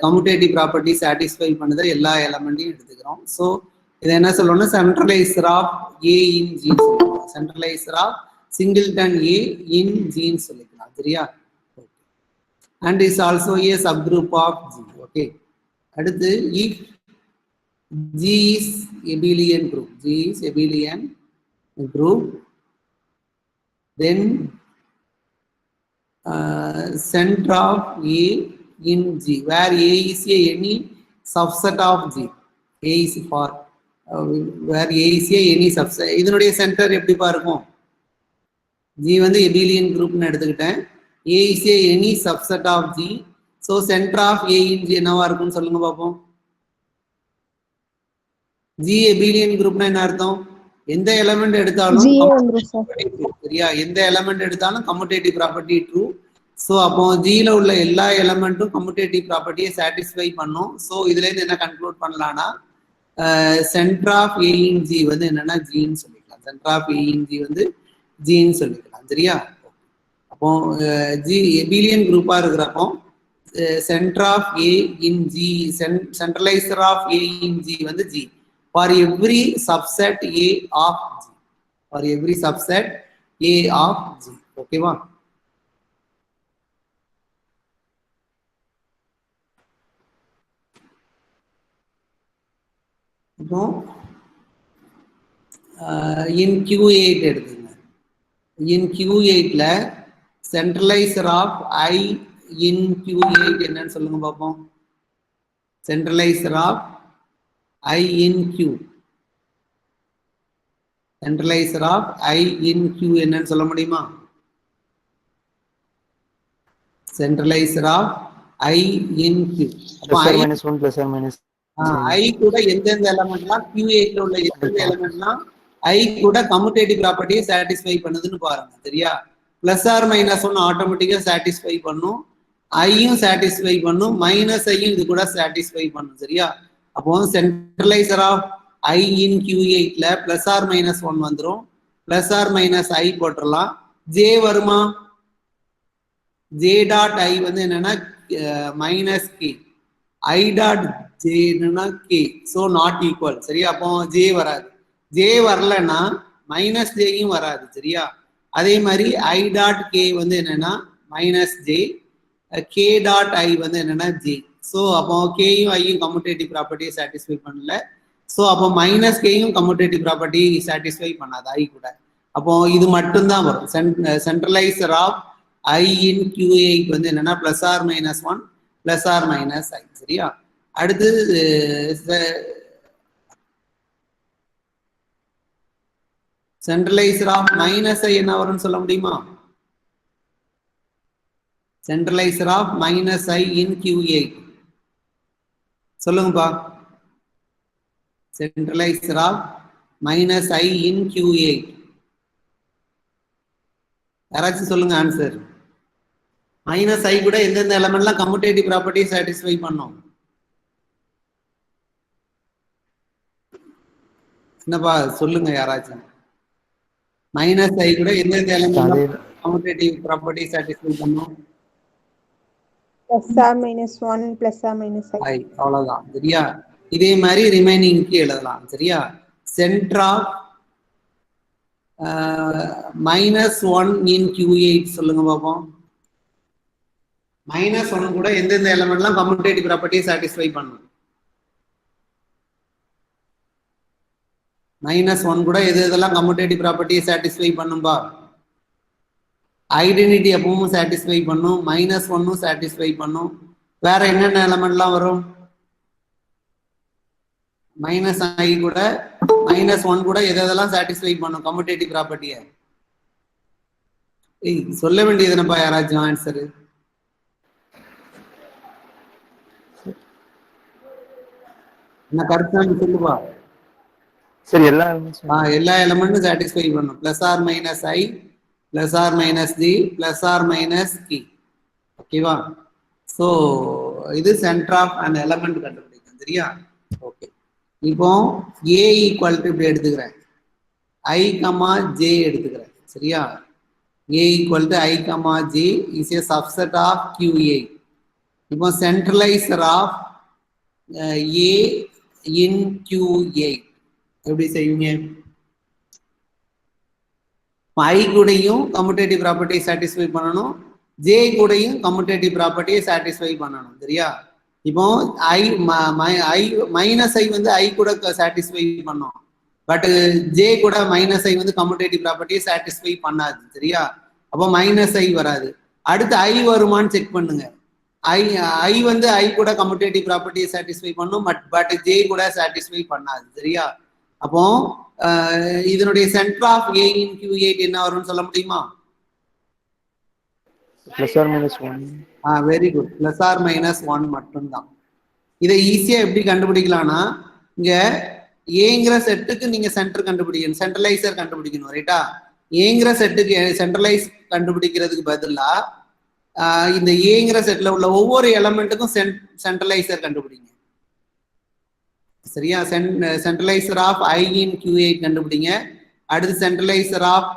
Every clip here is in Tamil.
கம்யூட்டேட்டிவ் ப்ராப்பர்ட்டி சாட்டிஸ்ஃபை பண்ணுற எல்லா எலமெண்ட்டையும் எடுத்துக்கிறோம். ஸோ இதை என்ன சொல்லணும்னா சென்ட்ரலைசர் ஆஃப் ஏ இன் ஜின்னு சொல்லுவோம். சென்ட்ரலைசர் ஆஃப் சிங்கிள்டன் ஏ இன் ஜின்னு சொல்லிக்கலாம். சரியா? And is also a subgroup of G. Okay. அடுத்து if G is abelian group, G is abelian group, then center of A in G, where A is any subset of G. A is for where A is any subset. இதனுடைய சென்டர் எப்படி பாருக்கும்? G வந்து எபிலியன் குரூப்னு எடுத்துக்கிட்டேன். A is any subset of G. So center of A in G என்னவா இருக்கும்னு சொல்லுங்க பாப்போம். G எபிலியன் குரூப்னா என்ன அர்த்தம்? எந்த எலிமெண்ட் எடுத்தாலும் சரியா, எந்த எலிமெண்ட் எடுத்தாலும் கம்யூட்டேட்டிவ் ப்ராப்பர்ட்டி ட்ரூ. ஸோ அப்போ ஜியில் உள்ள எல்லா எலிமெண்ட்டும் கம்யூட்டேட்டிவ் ப்ராப்பர்ட்டியை சாட்டிஸ்ஃபை பண்ணும். ஸோ இதுல இருந்து என்ன கன்க்ளூட் பண்ணலாம்னா centre of A in G வந்து என்னன்னா ஜின்னு சொல்லிக்கலாம். Centre of A in G வந்து ஜின்னு சொல்லிக்கலாம். சரியா? அப்போ ஜி எபிலியன் குரூப்பா இருக்கிறப்போ centre of A in G, centraliser of A in G வந்து G. For every subset A of G. For every subset A of G. Okay, va? So, in Q8 எடுத்துங்க. In Q8 ல centralizer of I in Q8 என்னன்னு சொல்லுங்க பாப்போம். Centralizer of I in Q. Centralizer of I in Q என்னன்னு சொல்ல முடியுமா? Centralizer of I in Q. plus or minus 1 plus or minus I கூட எந்தெந்த எலிமெண்ட்லாம் Q8 ல உள்ள எந்தெந்த எலிமெண்ட்லாம் I கூட கம்யூட்டேட்டிவ் ப்ராப்பர்ட்டியை சாட்டிஸ்ஃபை பண்ணுதுன்னு பாருங்க. சரியா? பிளஸ் ஆர் மைனஸ் 1 ஆட்டோமேட்டிக்கா சாட்டிஸ்ஃபை பண்ணும். ஐயும் சாட்டிஸ்ஃபை பண்ணும், மைனஸ் ஐயும் இது கூட சாட்டிஸ்ஃபை பண்ணும். சரியா? அப்போ சென்ட்ரலைசர் ஆஃப் ஐ இன் Q8 ல பிளஸ் ஆர் மைனஸ் 1 வந்துடும். பிளஸ் ஆர் மைனஸ் ஐ போட்டுடலாம். ஜே வருமா? ஜே டாட் ஐ வந்து என்னன்னா minus K, I dot J என்னன்னா கே. So not equal. சரியா? அப்போ ஜே வராது. ஜே வரலன்னா மைனஸ் ஜேயும் வராது. சரியா? அதே மாதிரி ஐ டாட் கே வந்து என்னன்னா minus J, K dot I வந்து என்னன்னா ஜே. ஸோ அப்போ கேயும் ஐயும் கம்யூட்டேட்டிவ் ப்ராப்பர்ட்டியை சாட்டிஸ்ஃபை பண்ணல. ஸோ அப்போ மைனஸ் கேயும் கம்யூட்டேட்டிவ் ப்ராப்பர்ட்டி சாட்டிஸ்ஃபை பண்ணாது ஐ கூட. அப்போ இது மட்டும்தான் வரும். சென்ட்ரலைசர் ஆஃப் ஐ இன் Q8 வந்து என்னன்னா plus or minus 1 plus or minus i. சரியா? அடுத்து சென்ட்ரலைசர் ஆஃப் மைனஸ் ஐ என்ன வரும்னு சொல்ல முடியுமா? சென்ட்ரலைசர் of minus I in Q8 சொல்லுங்கப்பா. சென்ட்ரலைசர் of minus I in Q8 யாராச்சும் சொல்லுங்க ஆன்சர். மைனஸ் ஐ கூட எந்தெந்த எலிமெண்ட்லாம் கம்யூட்டேட்டிவ் ப்ராப்பர்ட்டியை சாட்டிஸ்ஃபை பண்ணும்? என்னப்பா சொல்லுங்க யாராச்சும். மைனஸ் ஐ கூட எந்தெந்த எலிமெண்ட் கம்யூட்டேட்டிவ் ப்ராப்பர்ட்டி சாட்டிஸ்ஃபை பண்ணும்? plus r minus 1 plus r minus I. அவ்வளவுதான். சரியா? இதே மாதிரி ரிமைனிங்க்கு எழுதலாம். சரியா? Centre of minus 1 in Q8 சொல்லுங்க பாப்போம். மைனஸ் 1 கூட எந்தெந்த எலிமெண்ட்லாம் கம்யூட்டேட்டிவ் ப்ராப்பர்ட்டியை சாட்டிஸ்ஃபை பண்ணும்? மைனஸ் 1 கூட எது எதெல்லாம் கம்யூட்டேட்டிவ் ப்ராப்பர்ட்டியை சாட்டிஸ்ஃபை பண்ணும்பா? ஐடென்டிட்டி எப்பவும் சாட்டிஸ்ஃபை பண்ணும், மைனஸ் 1ம் சாட்டிஸ்ஃபை பண்ணும். வேற என்னென்ன எலிமெண்ட்லாம் வரும்? மைனஸ் ஐ கூட மைனஸ் 1 கூட எதெல்லாம் சாட்டிஸ்ஃபை பண்ணும் கம்யூட்டேட்டிவ் ப்ராப்பர்ட்டியை? சொல்ல வேண்டியது என்னப்பா யாராச்சும் ஆன்சரு. என்ன கருத்து சொல்லுவா? சரி, எல்லா எலிமெண்ட்டும் சாட்டிஸ்ஃபை பண்ணும். Plus or minus i plus or minus j plus or minus k. ஓகேவா? ஸோ இது சென்டர் ஆஃப் அந்த எலிமெண்ட் கண்டுபிடிக்கும். சரியா? ஓகே. இப்போ ஏ ஈக்குவல் டு இப்படி எடுத்துக்கிறேன், ஐ கமா ஜே எடுத்துக்கிறேன். சரியா? A equal to i comma j is a subset of Q8. இப்போ சென்ட்ரலைசர் ஆஃப் A in Q8 எப்படி செய்வீங்க? I கூடயும் கம்யூட்டேட்டிவ் ப்ராப்பர்ட்டியை சாட்டிஸ்ஃபை பண்ணணும், J கூடயும் கம்யூட்டேட்டிவ் ப்ராப்பர்ட்டியை சாட்டிஸ்ஃபை பண்ணணும். சரியா? இப்போ I மைனஸ் I வந்து I கூட சாட்டிஸ்ஃபை பண்ணும், பட் J கூட மைனஸ் I வந்து கம்யூட்டேட்டிவ் ப்ராப்பர்ட்டியை சாட்டிஸ்ஃபை பண்ணாது. சரியா? அப்போ மைனஸ் I வராது. அடுத்து I வருமானு செக் பண்ணுங்க. I வந்து I கூட கம்யூட்டேட்டிவ் ப்ராப்பர்ட்டியை சாட்டிஸ்ஃபை பண்ணும், பட் J கூட சாட்டிஸ்ஃபை பண்ணாது. சரியா? அப்போ இதனுடைய centre of A in Q8 என்ன வரும்னு சொல்ல முடியுமா? +or-1. Very good. +or-1 மட்டும்தான். இதை ஈஸியா எப்படி கண்டுபிடிக்கலாம்னா, இங்க ஏங்கிற செட்டுக்கு நீங்க சென்டர் கண்டுபிடிக்கணும், சென்ட்ரலைசர் கண்டுபிடிக்கணும். ரைட்டா? ஏங்கிற செட்டுக்கு சென்ட்ரலைஸ் கண்டுபிடிக்கிறதுக்கு பதிலா இந்த ஏங்கிற செட்ல உள்ள ஒவ்வொரு எலமெண்ட்டுக்கும் சென்ட்ரலைசர் கண்டுபிடிங்க. சரியா? Centraliser of I in Q8 கண்டுபிடிங்க. அடுத்து சென்ட்ரலைசர் ஆஃப்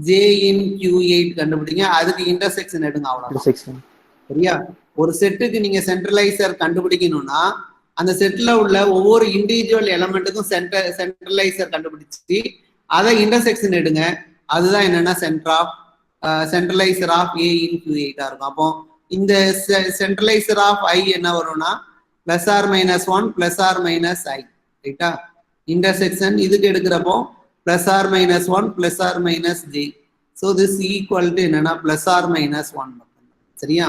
J in Q8 கண்டுபிடிங்க. அதுக்கு இன்டர்செக்ஷன் எடுங்க. அவ்வளவுதான். சரியா? ஒரு செட்டுக்கு நீங்க சென்ட்ரலைசர் கண்டுபிடிக்கணும்னா அந்த செட்ல உள்ள ஒவ்வொரு இண்டிவிஜுவல் எலமெண்ட்டுக்கும் சென்ட்ரலைசர் கண்டுபிடிச்சு அதை இன்டர்செக்ஷன் எடுங்க. அதுதான் என்னன்னா சென்ட்ரலைசர் ஆஃப் A in Q8 இருக்கும். அப்போ இந்த சென்ட்ரலைசர் ஆஃப் I என்ன வரும்னா +or-1 +or-I. ரைட்டா? இன்டர்செக்ஷன் இதுக்கு எடுக்கிறப்போ +or-1 +or-J. So this equal to என்னன்னா +or-1. சரியா?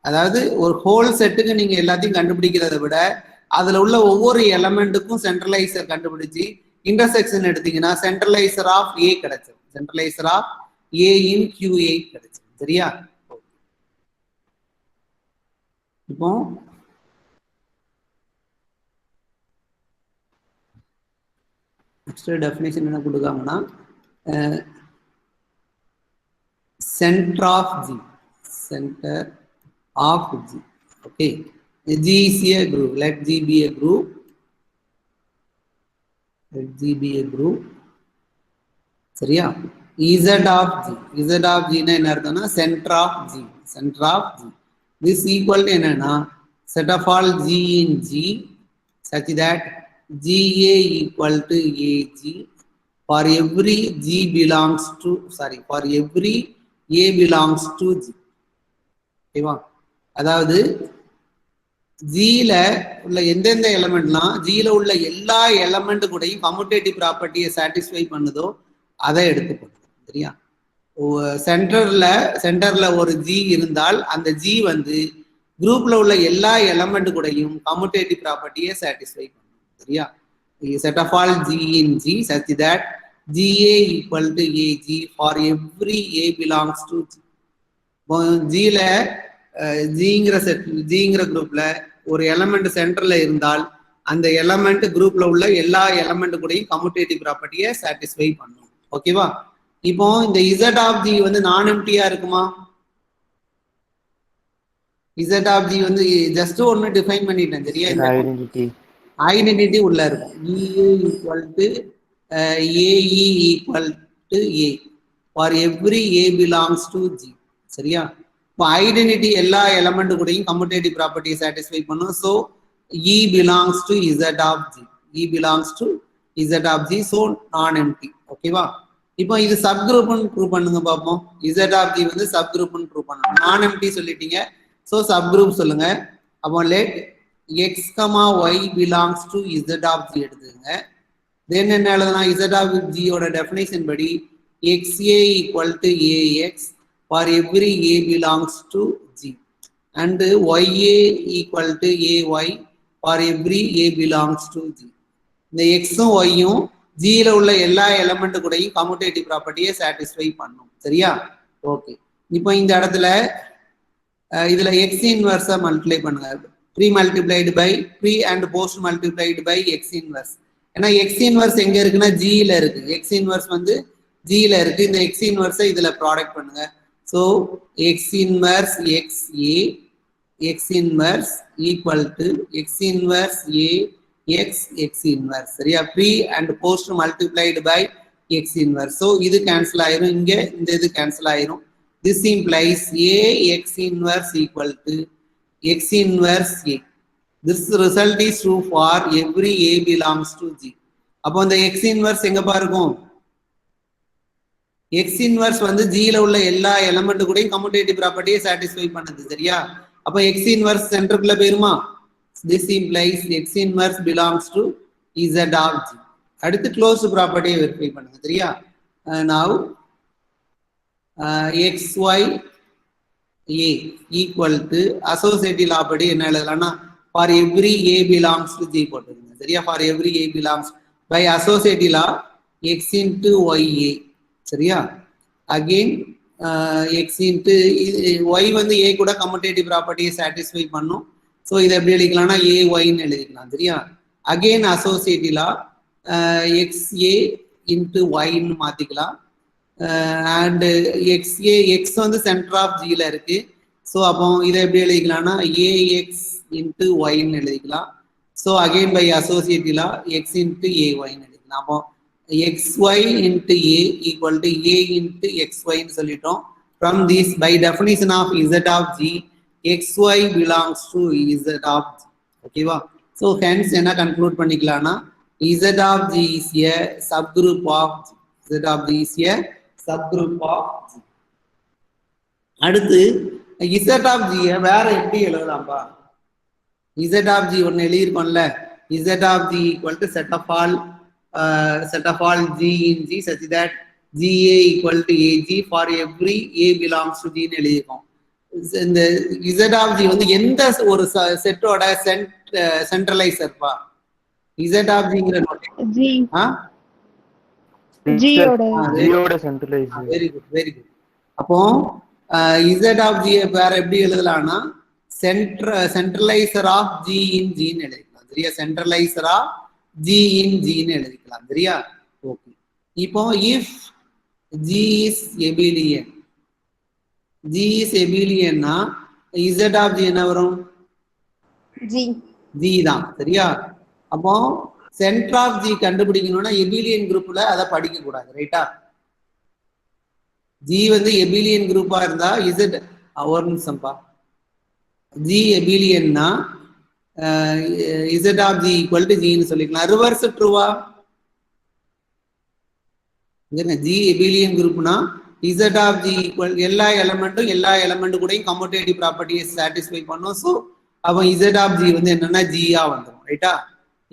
அதாவது ஒரு ஹோல் செட்டுக்கு நீங்க எல்லாத்தையும் கண்டுபிடிக்கிறத விட அதுல உள்ள ஒவ்வொரு எலமெண்ட்டுக்கும் சென்ட்ரலைசர் கண்டுபிடிச்சு இன்டர்செக்ஷன் எடுத்தீங்கன்னா சென்ட்ரலைசர் ஆஃப் A கிடைச்சிடும். சென்ட்ரலைசர் ஆஃப் A in Q8 கிடைச்சிடும். சரியா? இப்போ எக்ஸ்ட்ரா டெஃபினேஷன் என்ன கொடுக்காங்கன்னா centre of G, centre of G. Okay, G is a group. Let G be a group. Let G be a group. சரியா? Z of G, Z of G னா என்ன அர்த்தம்னா center of G, centre of G. This equal to என்னன்னா set of all G in G such that GA equal to AG for every G belongs to, for every A belongs to G. ஓகேவா? அதாவது ஜில உள்ள எந்தெந்த எலமெண்ட்லாம் ஜில உள்ள எல்லா எலமெண்ட் கூடயும் கம்யூட்டேட்டிவ் ப்ராப்பர்ட்டியை சாட்டிஸ்ஃபை பண்ணுதோ அதை எடுத்துக்கணும். சரியா? சென்டர்ல ஒரு ஜி இருந்தால் அந்த ஜி வந்து குரூப்ல உள்ள எல்லா எலமெண்ட் கூடயும் கம்யூட்டேட்டிவ் ப்ராப்பர்ட்டியை சாட்டிஸ்ஃபை பண்ணும். சரியா? Set of all G in G such that GA equal to AG for every A belongs to G. ஜில ஜிங்கிற செட், ஜிங்கிற குரூப்ல ஒரு எலமெண்ட் சென்டர்ல இருந்தால் அந்த எலமெண்ட் குரூப்ல உள்ள எல்லா எலமெண்ட் கூடயும் கம்யூட்டேட்டிவ் ப்ராப்பர்ட்டியை சாட்டிஸ்ஃபை பண்ணும். ஓகேவா? இப்போ இந்த Z of G வந்து நான் எம்டியா இருக்குமா? Z of G வந்து ஜஸ்ட் ஒன்னு டிஃபைன் பண்ணிட்டேன். சரியா? ஐடென்டிட்டி உள்ள இருக்கும். EA equal to AE equal to A for every A belongs to G. சரியா? இப்போ ஐடென்டிட்டி எல்லா எலமெண்ட் கூடயும் கம்யூட்டேட்டிவ் ப்ராப்பர்ட்டியை சாட்டிஸ்ஃபை பண்ணும். So E belongs to Z of G. E belongs to Z of G. So நான் எம்டி. ஓகேவா? இப்போ இது சப் குரூப்னு ப்ரூவ் பண்ணுங்க பார்ப்போம். Z of G வந்து சப் குரூப்னு ப்ரூவ் பண்ணணும். நான் எம்டி சொல்லிட்டீங்க, ஸோ சப் குரூப் சொல்லுங்க. அப்போ let X, Y belongs to Z of G எடுத்துங்க. தென் என்ன எழுதலாம்? Z of G ஓட டெஃபினேஷன் படி XA equal to AX for every A belongs to G and YA equal to AY for every A belongs to G. இந்த எக்ஸும் ஒய்யும் ஜியில உள்ள எல்லா எலமெண்ட் கூடயும் கம்யூட்டேட்டிவ் ப்ராப்பர்ட்டியை சாட்டிஸ்ஃபை பண்ணும். சரியா? ஓகே, இப்போ இந்த இடத்துல இதுல எக்ஸ் இன்வர்ஸை மல்டிப்ளை பண்ணுங்க. Pre multiplied by pre and post multiplied by x inverse. ஏன்னா எக்ஸ் இன்வர்ஸ் எங்க இருக்குன்னா ஜியில இருக்கு. எக்ஸ் இன்வர்ஸ் வந்து ஜியில இருக்கு. இந்த எக்ஸ் இன்வர்ஸை இதுல ப்ராடக்ட் பண்ணுங்க. So x inverse x A, x inverse equal to x inverse A x x inverse. சரியா? Pre and post multiplied by x inverse. So இது கேன்சல் ஆயிரும், இங்க இந்த இது கேன்சல் ஆயிரும். This implies A x inverse equal to x inverse A. This result is true for every A belongs to G. அப்போ இந்த x inverse எங்க பாருக்கும்? x inverse வந்து G ல உள்ள எல்லா எலிமெண்ட் கூடயும் கம்யூட்டேட்டிவ் ப்ராப்பர்ட்டியை சாட்டிஸ்ஃபை பண்ணுது சரியா? அப்போ x inverse சென்டருக்குள்ள போயிருமா? This implies x inverse belongs to Z of G. அடுத்து க்ளோஸ்ட் ப்ராப்பர்ட்டியை வெரிஃபை பண்ணுங்க சரியா? Now xy A equal to associative law படி என்ன எழுதலாம்னா for every A belongs to G போட்டுருங்க சரியா? For every A belongs by associative law x into YA சரியா? Again x into y வந்து A கூட கம்யூட்டேட்டிவ் ப்ராப்பர்ட்டியை சாட்டிஸ்ஃபை பண்ணும். ஸோ இதை எப்படி எழுதிக்கலாம்னா AYன்னு எழுதிக்கலாம் சரியா? Again associative law XA into Yன்னு மாத்திக்கலாம். அண்ட் x வந்து சென்டர் ஆஃப் G ல இருக்கு. ஸோ அப்போ இதை எப்படி எழுதிக்கலாம்னா AX into Yன்னு எழுதிக்கலாம். So again by associative law x into AYன்னு எழுதிக்கலாம். அப்போ XY into A equal to A into XYன்னு சொல்லிட்டோம். From this by definition of Z of G XY belongs to Z of G. ஓகேவா? ஸோ ஹென்ஸ் என்ன கன்க்ளூட் பண்ணிக்கலாம்னா Z of G is a subgroup of G. Z of G is a subgroup of G. அடுத்து Z of G வேற எப்படி எழுதலாம்பா? Z of G ஒன்னு எழுதிருக்கோம்ல, Z of G equal to set of all G in G such that GA equal to AG for every A belongs to G ன்னு எழுதிருக்கோம். இந்த Z of G வந்து எந்த ஒரு செட்டோட சென்ட்ரலைசர்ப்பா? Z of Gங்கிற G ஜியோட centraliser. Very good very good. அப்போ Z of G வேற எப்படி எழுதலாம்னா centraliser of G in G ன்னு எழுதிக்கலாம் சரியா? Centraliser of G in G ன்னு எழுதிக்கலாம் சரியா? ஓகே. இப்போ if G is abelian, G is abelianனா Z of G என்ன வரும்? G தான் சரியா? அப்போ சென்டர் ஆஃப் G கண்டுபிடிக்கணும்னா எபிலியன் குரூப்ல அதை படிக்க கூடாது ரைட்டா? G வந்து எபிலியன் குரூப்பா இருந்தா Z ஒரு நிமிஷம்ப்பா, G எபிலியன்னா Z of G equal to G ன்னு சொல்லிக்கலாம். ரிவர்ஸ் ட்ரூவா? G எபிலியன் குரூப்னா Z of G equal எல்லா எலமெண்ட் கூடயும் கம்யூட்டேட்டிவ் ப்ராப்பர்ட்டியை சாட்டிஸ்ஃபை பண்ணும். ஸோ அப்போ Z of G வந்து என்னன்னா G-ஆ வந்துடும் ரைட்டா?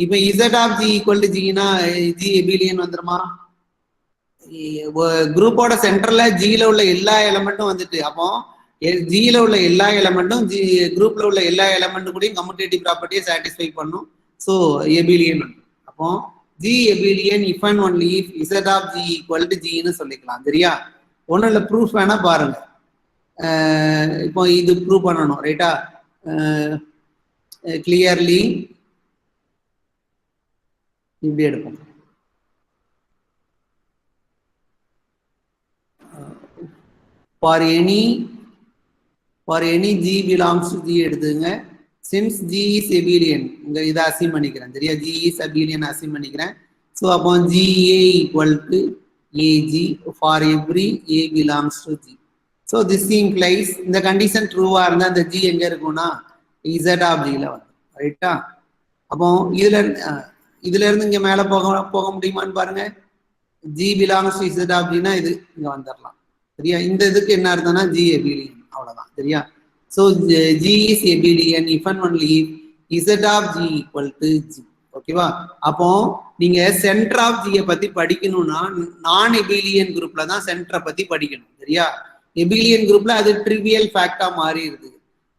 இப்போ Z of G equal to G னா G எபிலியன் வந்துருமா? குரூப்போட சென்டர்ல G ல உள்ள எல்லா எலமெண்ட்டும் வந்துட்டு அப்போ G ல உள்ள எல்லா எலமெண்ட்டும் குரூப்ல உள்ள எல்லா எலமெண்ட் கூடயும் கம்யூட்டேட்டிவ் ப்ராப்பர்ட்டியை சாட்டிஸ்ஃபை பண்ணும். ஸோ எபிலியன். அப்போ G எபிலியன் if and only if Z of G equal to G ன்னு சொல்லிக்கலாம் சரியா? ஒன்றும் இல்லை, ப்ரூஃப் வேணா பாருங்க. இப்போ இது ப்ரூவ் பண்ணணும் ரைட்டா? கிளியர்லி இப்படி எடுப்போம். For any G belongs to G எடுத்துங்க. Since G is abelian, இங்க இதை அசீம் பண்ணிக்கிறேன் சரியா? G is abelian அசீம் பண்ணிக்கிறேன். ஸோ அப்போ GA equal to AG for every A belongs to G. So this implies இந்த கண்டிஷன் ட்ரூவா இருந்தா இந்த G எங்க இருக்கும்னா Z of G ல வந்து ரைட்டா? அப்போ இதுல இருந்து இங்க மேல போக முடியுமான்னு பாருங்க. G belongs to Z of G னா இது இங்க வந்துடலாம் சரியா? இந்த இதுக்கு என்ன அர்த்தம்னா G abelian அவ்வளவுதான் சரியா? So G is abelian if and only if Z of G equal to G. ஓகேவா? அப்போ நீங்க சென்டர் ஆஃப் G பத்தி படிக்கணும்னா நான் எபிலியன் குரூப்ல தான் சென்டரை பத்தி படிக்கணும் சரியா? எபிலியன் குரூப்ல அது ட்ரிவியல் ஃபேக்டா மாறிடுது.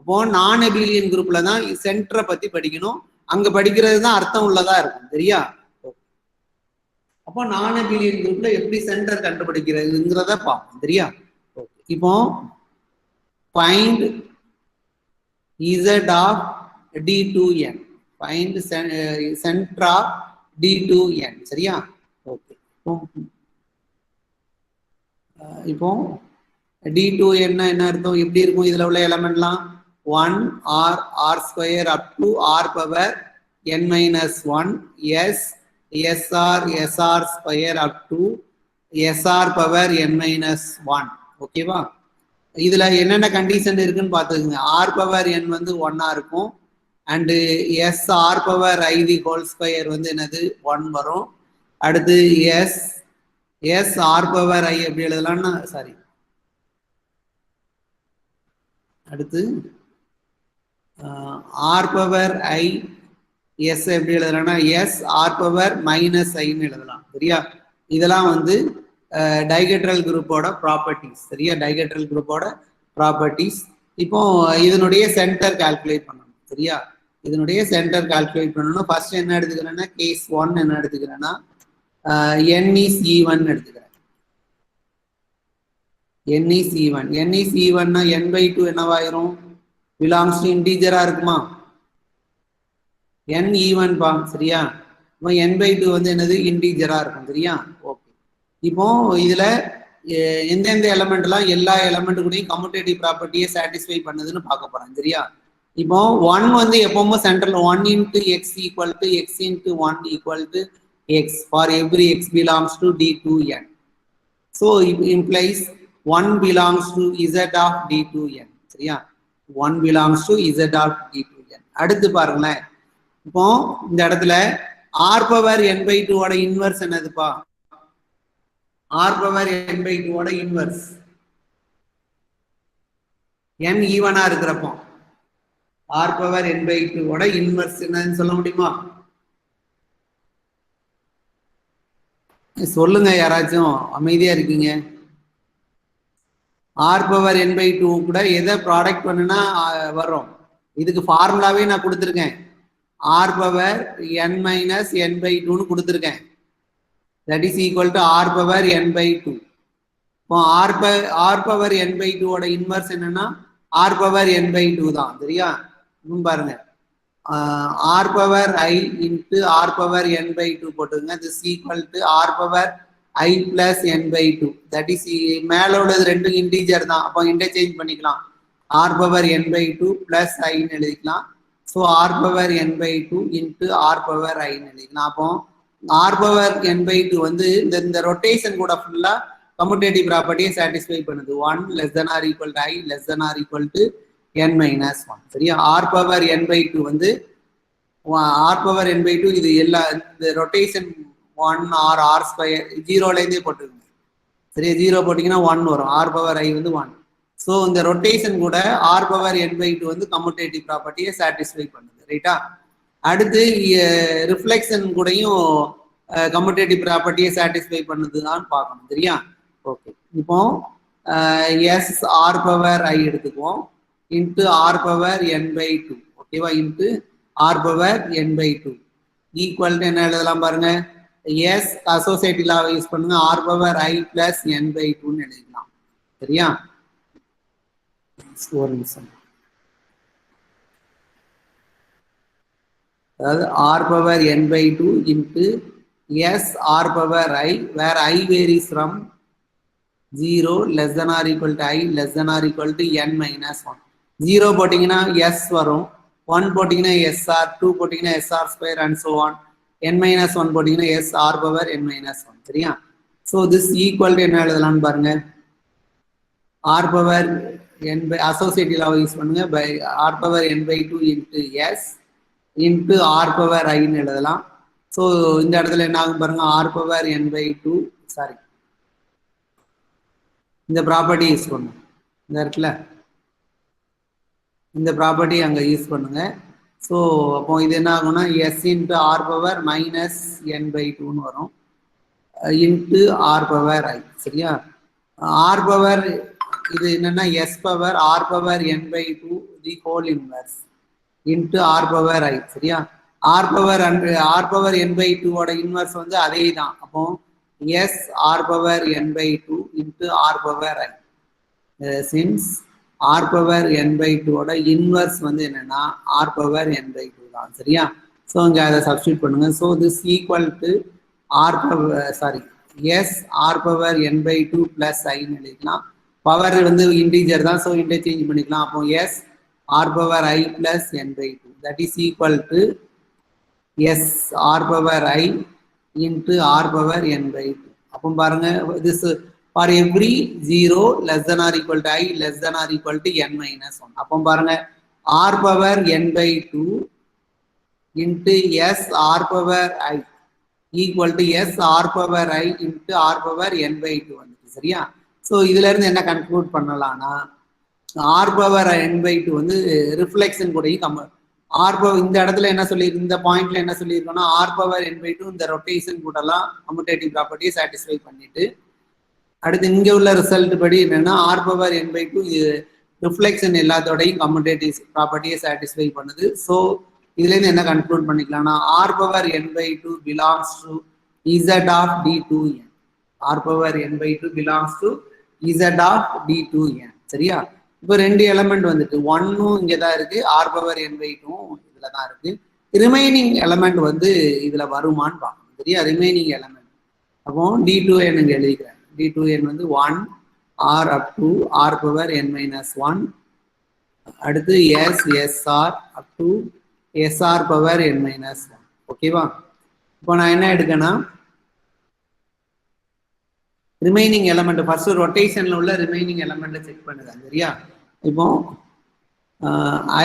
அப்போ நான் எபிலியன் குரூப்ல தான் சென்டரை பத்தி படிக்கணும். அங்க படிக்கிறது தான் அர்த்தம் உள்ளதா இருக்கும் சரியா? அப்போ நான் எபிலியன் குரூப்ல எப்படி சென்டர் கண்டுபிடிக்கிறதுங்கிறத பார்ப்போம் சரியா? இப்போ find Z of D2n, find center of D2n சரியா? ஓகே. இப்போ D2n என்ன அர்த்தம்? எப்படி இருக்கும்? இதுல உள்ள எலிமெண்ட்லாம் 1 r square up to r power n minus 1 s sr square up to sr power n minus 1. ஓகேவா? இதுல என்னென்ன கண்டிஷன் இருக்குன்னு பார்த்துக்குங்க. ஆர் பவர் n வந்து 1 இருக்கும். And S R power i the whole square வந்து என்னது 1 வரும். அடுத்து எஸ் ஆர் பவர் ஐ எப்படி எழுதலாம்னா சாரி, அடுத்து ஆர் பவர் ஐ எஸ் எப்படி எழுதலாம்னா எஸ் ஆர் பவர் மைனஸ் ஐன்னு எழுதலாம். சரியா? இதெல்லாம் வந்து டைகெட்ரல் குரூப்போட ப்ராப்பர்ட்டிஸ். சரியா? டைகெட்ரல் குரூப்போட ப்ராப்பர்ட்டிஸ். இப்போ இதனுடைய சென்டர் கால்குலேட் பண்ணணும். சரியா? இதனுடைய சென்டர் கால்குலேட் பண்ணணும். ஃபர்ஸ்ட் என்ன எடுத்துக்கிறேன்னா கேஸ் 1 என்ன எடுத்துக்கிறேன்னா n is even எடுத்துக்கிறேன். n is even. n is even னா n/2 என்னவாயிரும்? belongs to integer-ஆ இருக்குமா? n even பா. சரியா? இப்போ n/2 வந்து என்னது இன்டீஜரா இருக்கும். சரியா? ஓகே. இப்போ இதுல எந்தெந்த எலமெண்ட்லாம் எல்லா எலமெண்ட் கூடயும் கம்யூட்டேட்டிவ் ப்ராப்பர்ட்டியை சாட்டிஸ்ஃபை பண்ணுதுன்னு பார்க்க போறேன். சரியா? இப்போ 1 வந்து எப்பவுமே சென்டர்ல 1 into x equal to x into 1 equal to x for every x belongs to d2n. So it implies 1 belongs to z of d2n. சரியா? 1 belongs to z of d2n. அடுத்து பாருங்களேன். இப்போ இந்த இடத்துல r பவர் n/2 ஓட இன்வர்ஸ் என்னதுப்பா? r பவர் n/2 ஓட இன்வர்ஸ் n ஈவனா இருக்கிறப்போ r பவர் n/2 ஓட இன்வர்ஸ் என்னன்னு சொல்ல முடியுமா? சொல்லுங்க யாராச்சும், அமைதியா இருக்கீங்க. r பவர் n/2 கூட எதை ப்ராடக்ட் பண்ணுனா வரும்? இதுக்கு ஃபார்முலாவே நான் கொடுத்துருக்கேன். r பவர் n மைனஸ் n/2ன்னு கொடுத்துருக்கேன். That is equal to r power n/2. இப்போ r பவர் n/2 ஓட இன்வர்ஸ் என்னன்னா r பவர் n/2 தான். சரியா? பாருங்க, r power i into r power n/2 போட்டுங்க. This equal to r power i plus n/2. That is மேல உள்ளது ரெண்டும் இன்டீஜர் தான். அப்போ இன்டர்சேஞ்ச் பண்ணிக்கலாம். r பவர் n/2 பிளஸ் ஐன்னு எழுதிக்கலாம். So r power n/2 into r power ஐன்னு எழுதிக்கலாம். அப்போ r பவர் n/2 வந்து இந்த ரொட்டேஷன் கூட ஃபுல்லா கம்யூட்டேட்டிவ் ப்ராப்பர்ட்டியை சாட்டிஸ்ஃபை பண்ணுது. 1 less than or equal to i less than or equal to n minus 1. சரியா? r பவர் n/2 வந்து r பவர் n/2 இது எல்லா இந்த ரொட்டேஷன் 1 or r ஸ்கொயர் 0லேருந்தே போட்டுருங்க. சரியா? 0 போட்டிங்கன்னா 1 வரும். r பவர் i வந்து 1. ஸோ இந்த ரொட்டேஷன் கூட r பவர் n/2 வந்து கம்யூட்டேட்டிவ் ப்ராப்பர்ட்டியை சாட்டிஸ்ஃபை பண்ணுது. ரைட்டா? அடுத்து ரிஃப்ளெக்ஷன் கூடயும் கம்யூட்டேட்டிவ் ப்ராப்பர்ட்டியை சாட்டிஸ்ஃபை பண்ணுதுதான் பார்க்கணும். சரியா? ஓகே. இப்போ எஸ் ஆர் பவர் ஐ எடுத்துக்குவோம் இன்ட்டு ஆர் பவர் n/2. ஓகேவா? Into R power n/2 equal to என்ன எழுதலாம் பாருங்க, எஸ் அசோசியேட்டிவ் லா யூஸ் பண்ணுங்க. ஆர் பவர் ஐ பிளஸ் n/2ன்னு எழுதிக்கலாம். சரியா? ஒரு நிமிஷம். அதாவது R power n/2 into S R power i where i varies from 0 less than or equal to i less than or equal to n minus 1. 0 போட்டிங்கன்னா s வரும், 1 போட்டிங்கன்னா sr, 2 போட்டிங்கன்னா sr square and so on. n minus 1 போட்டிங்கன்னா s r power n minus 1. சரியா? ஸோ திஸ் ஈக்குவல் டு என்ன எழுதலாம்னு பாருங்க, r power n by associative law use பண்ணுங்க by r power n/2 into s into r power ஐன்னு எழுதலாம். ஸோ இந்த இடத்துல என்ன ஆகும் பாருங்க, r பவர் n/2 சாரி இந்த ப்ராப்பர்ட்டி யூஸ் பண்ணுங்க. இந்த இடத்துல இந்த ப்ராப்பர்ட்டி அங்கே யூஸ் பண்ணுங்க. ஸோ அப்போ இது என்ன ஆகும்னா S into R power minus n/2ன்னு வரும் இன்ட்டு ஆர் பவர் ஐ. சரியா? ஆர் பவர் இது என்னன்னா S power R power n/2 the whole inverse into R power I. சரியா? ஆர் பவர் n/2 ஓட இன்வர்ஸ் வந்து அதே தான். அப்போ S R power n/2 into R power I. Since R power n/2 ஓட இன்வர்ஸ் வந்து என்னன்னா ஆர் பவர் n/2 தான். சரியா? ஸோ இங்கே அதை சப்ஸ்டியூட் பண்ணுங்க. So this equal to R power sorry S R power n/2 plus ஐன்னு எழுதிக்கலாம். பவர் வந்து இன்டீஜர் தான், ஸோ இன்டர்சேஞ்ச் பண்ணிக்கலாம். அப்போ S R power I plus n/2 that is equal to S R power I into R power n/2. அப்போ பாருங்க this for every 0 less than or equal to I less than or equal to n minus 1. அப்போ பாருங்க r power n by 2 into s r power I equal to s r power I into r power n by 2 வந்துச்சு சரியா. ஸோ இதுல இருந்து என்ன கன்க்ளூட் பண்ணலாம்னா r power n by 2 வந்து ரிஃப்ளெக்ஷன் கூடயும் r power இந்த இடத்துல என்ன சொல்லி இந்த பாயிண்ட்ல என்ன சொல்லியிருக்கோம்னா r power n by 2 இந்த ரொட்டேஷன் கூடலாம் கம்யூட்டேட்டிவ் ப்ராப்பர்ட்டியை சாட்டிஸ்ஃபை பண்ணிட்டு அடுத்து இங்க உள்ள ரிசல்ட் படி என்னன்னா r power n by 2 reflection எல்லாத்தோடையும் கம்யூட்டேட்டிவ் ப்ராப்பர்ட்டியை சாட்டிஸ்ஃபை பண்ணுது. ஸோ இதுல இருந்து என்ன கன்க்ளூட் பண்ணிக்கலாம்னா r power n by 2 belongs to z of d2n. r power n by 2 belongs to z of d2n சரியா. இப்போ ரெண்டு எலமெண்ட் வந்துட்டு ஒன்னும் இங்கே தான் இருக்கு, r power n by 2 இதுல தான் இருக்கு. ரிமைனிங் எலமெண்ட் வந்து இதுல வருமானு பார்க்கணும் சரியா. ரிமைனிங் எலமெண்ட் அப்போ d2n இங்க எழுதிக்கிறேன். d2n வந்து 1 r up to r power n minus 1 அடுத்து sr up to sr power n minus 1 ஓகேவா. இப்போ நான் என்ன எடுக்கேன்னா ரிமைனிங் எலமெண்ட் ஃபர்ஸ்ட் ரொட்டேஷன்ல உள்ள ரிமைனிங் எலமெண்ட் செக் பண்ணுங்க சரியா. இப்போ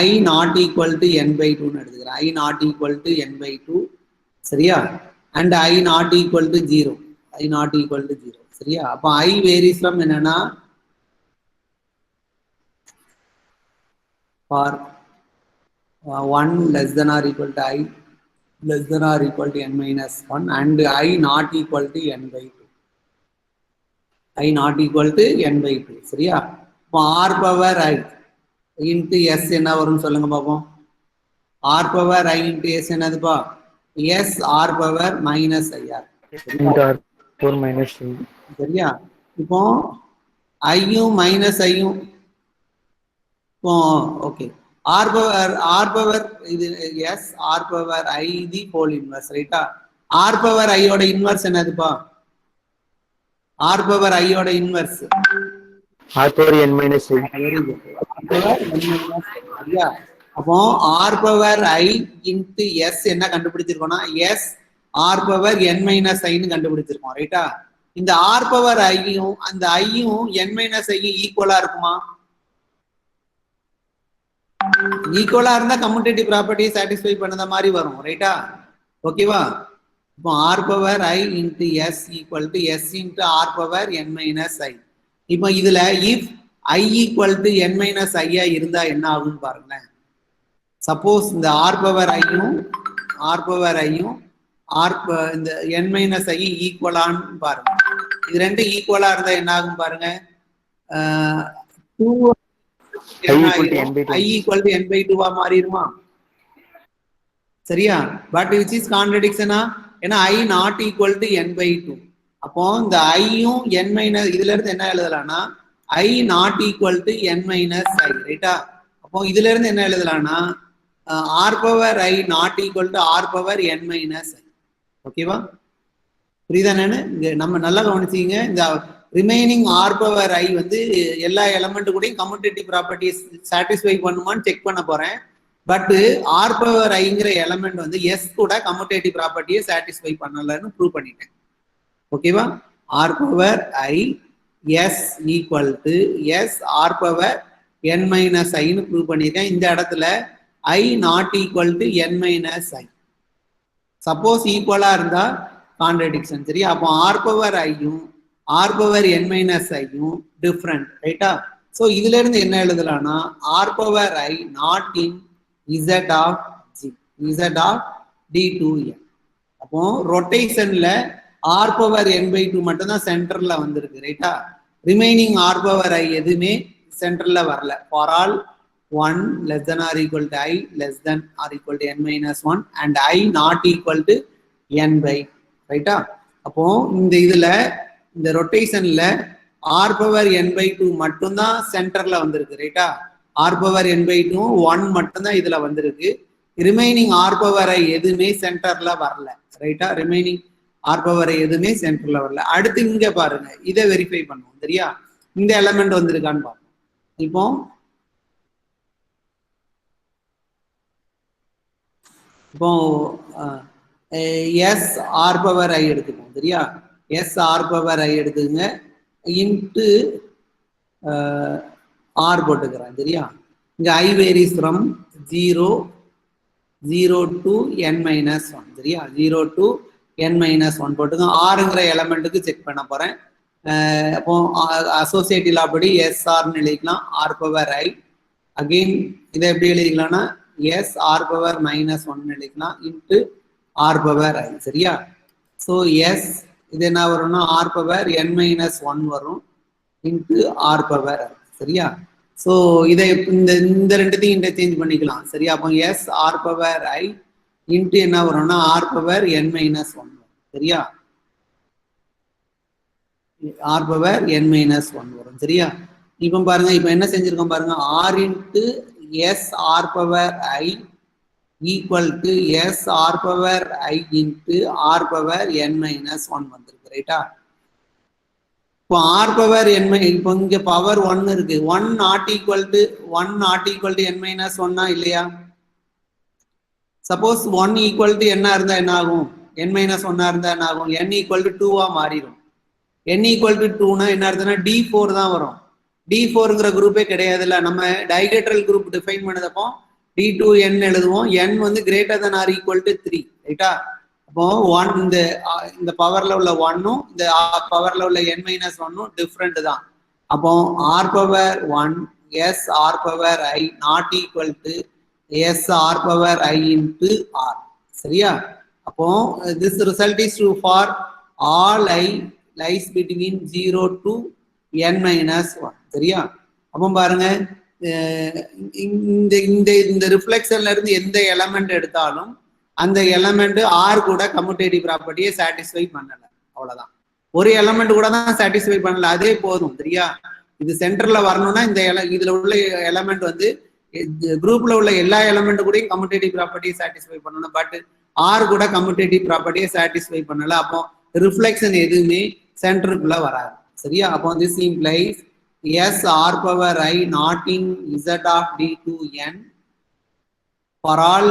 I not equal to n by 2 எடுத்துக்கிறேன். I not equal to n by 2 சரியா. And I not equal to 0. I not equal to 0 சரியா. அப்போ I varies from என்னன்னா for 1 less than or equal to I less than or equal to n minus 1 and I not equal to n by 2. I not equal to n by 2 சரியா. இப்போ r power I into s என்ன வரும்னு சொல்லுங்க பாப்போம். r power I into s என்னதுப்பா s r power minus IR சரியா. இப்போ ஐயும் மைனஸ் ஐயும் இப்போ ஓகே r power இது s r power I the whole inverse ரைட்டா. r power I ஓட இன்வர்ஸ் என்னதுப்பா r power I ஓட inverse r power n minus I. சரியா. அப்போ r power I into s என்ன கண்டுபிடிச்சிருக்கோம்னா s r power n minus I ன்னு கண்டுபிடிச்சிருக்கோம் ரைட்டா. இந்த r power ஐயும் அந்த ஐயும் n minus ஐயும் ஈக்குவலா இருக்குமா? ஈக்குவலா இருந்தா கம்யூட்டேட்டிவ் ப்ராப்பர்ட்டியை சாட்டிஸ்ஃபை பண்ணத மாதிரி வரும் ரைட்டா. ஓகேவா. இப்போ r power I into s equal to s into r power n minus I. இப்போ இதுல if I equal to n minus I இருந்தா என்ன ஆகும்னு பாருங்களேன். சப்போஸ் இந்த r power ஐயும் இந்த n minus I ஈக்குவலான்னு பாருங்க. இது ரெண்டு ஈக்குவலா இருந்தா என்ன ஆகும் பாருங்க. 2 I equal to n by 2 மாறிடுமா சரியா. பட் which is contradiction ஏன்னா I not equal to n by 2. அப்போ இந்த ஐயும் n minus இதுல இருந்து என்ன எழுதலாம்னா I not equal to n minus I ரைட்டா. அப்போ இதுல இருந்து என்ன எழுதலாம்னா r power I not equal to r power n minus I. ஓகேவா புரியுதானு நம்ம நல்லா கவனிச்சீங்க. இந்த ரிமைனிங் r power I வந்து எல்லா எலமெண்ட் கூடயும் கம்யூட்டேட்டிவ் ப்ராப்பர்ட்டிஸ் சாட்டிஸ்ஃபை பண்ணுமான்னு செக் பண்ண போறேன். பட் r power Iங்கிற எலமெண்ட் வந்து s கூட கம்யூட்டேட்டிவ் ப்ராப்பர்ட்டியை சாட்டிஸ்ஃபை பண்ணலன்னு ப்ரூவ் பண்ணிட்டேன். ஓகேவா. r power I s equal to s r power n minus I ன்னு ப்ரூவ் பண்ணியிருக்கேன். இந்த இடத்துல I not equal to n minus I. Suppose ஈக்குவலா இருந்தா கான்ட்ரடிக்ஷன் சரியா. அப்போ r power ஐயும் r power n minus ஐயும் டிஃப்ரெண்ட் ரைட்டா. ஸோ இதுல இருந்து என்ன எழுதலாம்னா r power I not in z of g z of d2n. அப்போ ரொட்டேஷன்ல r power n by 2 மட்டும் தான் சென்டர்ல வந்திருக்கு ரைட்டா. ரிமைனிங் r power I எதுவுமே சென்டர்ல வரல. For all 1 less than or equal to I less than or equal to n minus 1 and I not equal to n by ரைட்டா. அப்போ இந்த இதுல இந்த ரொட்டேஷன்ல r power n by 2 மட்டும்தான் சென்டர்ல வந்திருக்கு ரைட்டா. r power n by 2 1 மட்டும்தான் இதுல வந்திருக்கு. ரிமைனிங் r power I எதுவுமே சென்டர்ல வரல ரைட்டா. ரிமைனிங் r power I எதுவுமே சென்டர்ல வரல. அடுத்து இங்க பாருங்க இதை வெரிஃபை பண்ணுவோம் சரியா. இந்த எலமெண்ட் வந்திருக்கான்னு பார்ப்போம். இப்போ s r power I எடுத்துக்கோம் சரியா. s r power I எடுத்துக்கங்க. இன்ட்டு ஆர் போட்டுக்கிறேன் சரியா. இங்க ஐ வேரிஸ் ஃப்ரம் 0 to n-1 சரியா. 0 to n-1 போட்டுங்க. ஆறுங்கிற எலமெண்ட்டுக்கு செக் பண்ண போறேன். அப்போ அசோசியேட்டிவ் லா படி எஸ்ஆர்னு எழுதிக்கலாம், ஆர் பவர் ஐ. அகெயின் இதை எப்படி எழுதிக்கலாம்னா எஸ் ஆர் பவர் -1 எழுதிக்கலாம் இன்ட்டு ஆர் பவர் ஐ சரியா. ஸோ எஸ் இது என்ன வரும்னா ஆர் பவர் n-1 வரும் இன்ட்டு ஆர் பவர் ஐ சரியா. ஸோ இதை இந்த ரெண்டுத்தையும் இன்டர்சேஞ்ச் பண்ணிக்கலாம் சரியா. அப்போ எஸ் ஆர் பவர் ஐ இன்ட்டு என்ன வரும்னா ஆர் பவர் n-1 சரியா. ஆர் பவர் n-1 வரும் சரியா. இப்போ பாருங்க, இப்போ என்ன செஞ்சிருக்கோம் பாருங்க, R into S R power i equal to S R power I into R power n-1 வந்திருக்கு ரைட்டா. இப்போ ஆர் பவர் இப்போ இங்க பவர் 1 இருக்கு, 1 நாட் ஈக்குவல் டு n-1 இல்லையா. சப்போஸ் 1 ஈக்குவல் டு என்ன இருந்தா என்ன ஆகும், n-1 இருந்தா என்ன ஆகும், n ஈக்குவல் டு 2 மாறிடும். n ஈக்குவல் டு 2னா என்ன அர்த்தம்னா D4 தான் வரும். D4ங்கிற குரூப்பே கிடையாதுல்ல. நம்ம டைஹெட்ரல் குரூப் டிஃபைன் பண்ணதப்போ D2n எழுதுவோம். n வந்து greater than or equal to 3 ரைட்டா. அப்போ 1 இந்த பவர்ல உள்ள 1ம் இந்த பவர்ல உள்ள n-1ம் டிஃப்ரெண்ட் தான். அப்போ R power 1 S R power i not equal to S R power I into R சரியா. அப்போ this result is true for all i lies between 0 to n-1 சரியா. அப்போ பாருங்க, இந்த ரிஃப்ளெக்ஷன்ல இருந்து எந்த எலமெண்ட் எடுத்தாலும் அந்த எலமெண்ட் ஆர் கூட கம்யூட்டேட்டிவ் ப்ராப்பர்ட்டியை சாட்டிஸ்ஃபை பண்ணல, அவ்வளவுதான். ஒரு எலமெண்ட் கூட தான் சாட்டிஸ்ஃபை பண்ணல, அதே போதும் சரியா. இது சென்டர்ல வரணும்னா இந்த இதுல உள்ள எலமெண்ட் வந்து குரூப்ல உள்ள எல்லா எலமெண்ட் கூடயும் கம்யூட்டேட்டிவ் ப்ராப்பர்ட்டியை சாட்டிஸ்ஃபை பண்ணணும். பட் ஆர் கூட கம்யூட்டேட்டிவ் ப்ராப்பர்ட்டியை சாட்டிஸ்ஃபை பண்ணல. அப்போ ரிஃப்ளெக்ஷன் எதுவுமே சென்டருக்குள்ள வராது சரியா. அப்போ this implies S R power i not in Z of D2n for all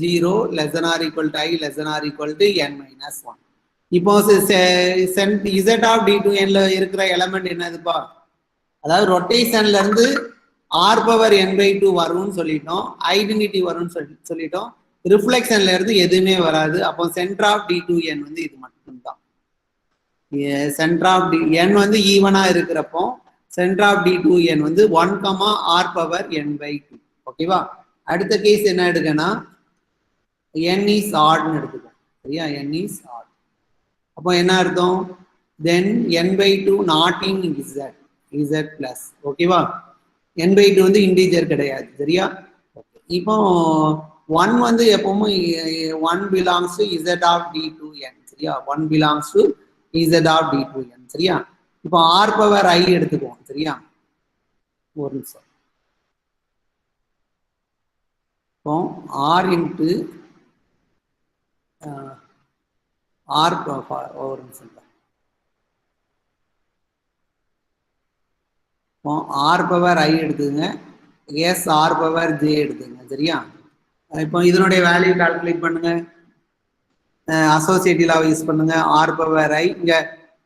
0 less than or equal to I less than or equal to n-1. இப்போ இசட் ஆஃப் D2n ல இருக்கிற எலமெண்ட் என்னதுப்பா, அதாவது ரொட்டேஷன்ல இருந்து ஆர் பவர் n/2 வரும்னு சொல்லிட்டோம், ஐடென்டிட்டி வரும்னு சொல்லிட்டோம். ரிஃப்ளெக்ஷன்ல இருந்து எதுவுமே வராது. அப்போ சென்டர் ஆஃப் D2n வந்து இது மட்டும்தான். சென்டர் ஆஃப் n வந்து ஈவனா இருக்கிறப்போ சென்டர் ஆஃப் D2n வந்து 1, ஆர் பவர் n/2 ஓகேவா. அடுத்த கேஸ் என்ன எடுக்கனா n இஸ் ஆட்னு எடுத்துக்கோ சரியா. n is odd. அப்போ என்ன அர்த்தம், then n/2 not in z plus ஓகேவா. n/2 வந்து இன்டிஜர் கிடையாது சரியா. இப்போ 1 வந்து எப்பவுமே 1 belongs to z of D2n சரியா. 1 belongs to z of D2n சரியா. இப்போ ஆர் பவர் ஐ எடுத்துக்குவோம் சரியா. ஒரு நிமிஷம். இப்போ ஆர் இன்ட்டு ஆர் ஒரு நிமிஷம். இப்போ ஆர் பவர் ஐ எடுத்துங்க, எஸ் ஆர் பவர் ஜே எடுத்துங்க சரியா. இப்போ இதனுடைய வேல்யூ கால்குலேட் பண்ணுங்க, அசோசியேட்டிவ் லாவை யூஸ் பண்ணுங்க. ஆர் பவர் ஐ இங்க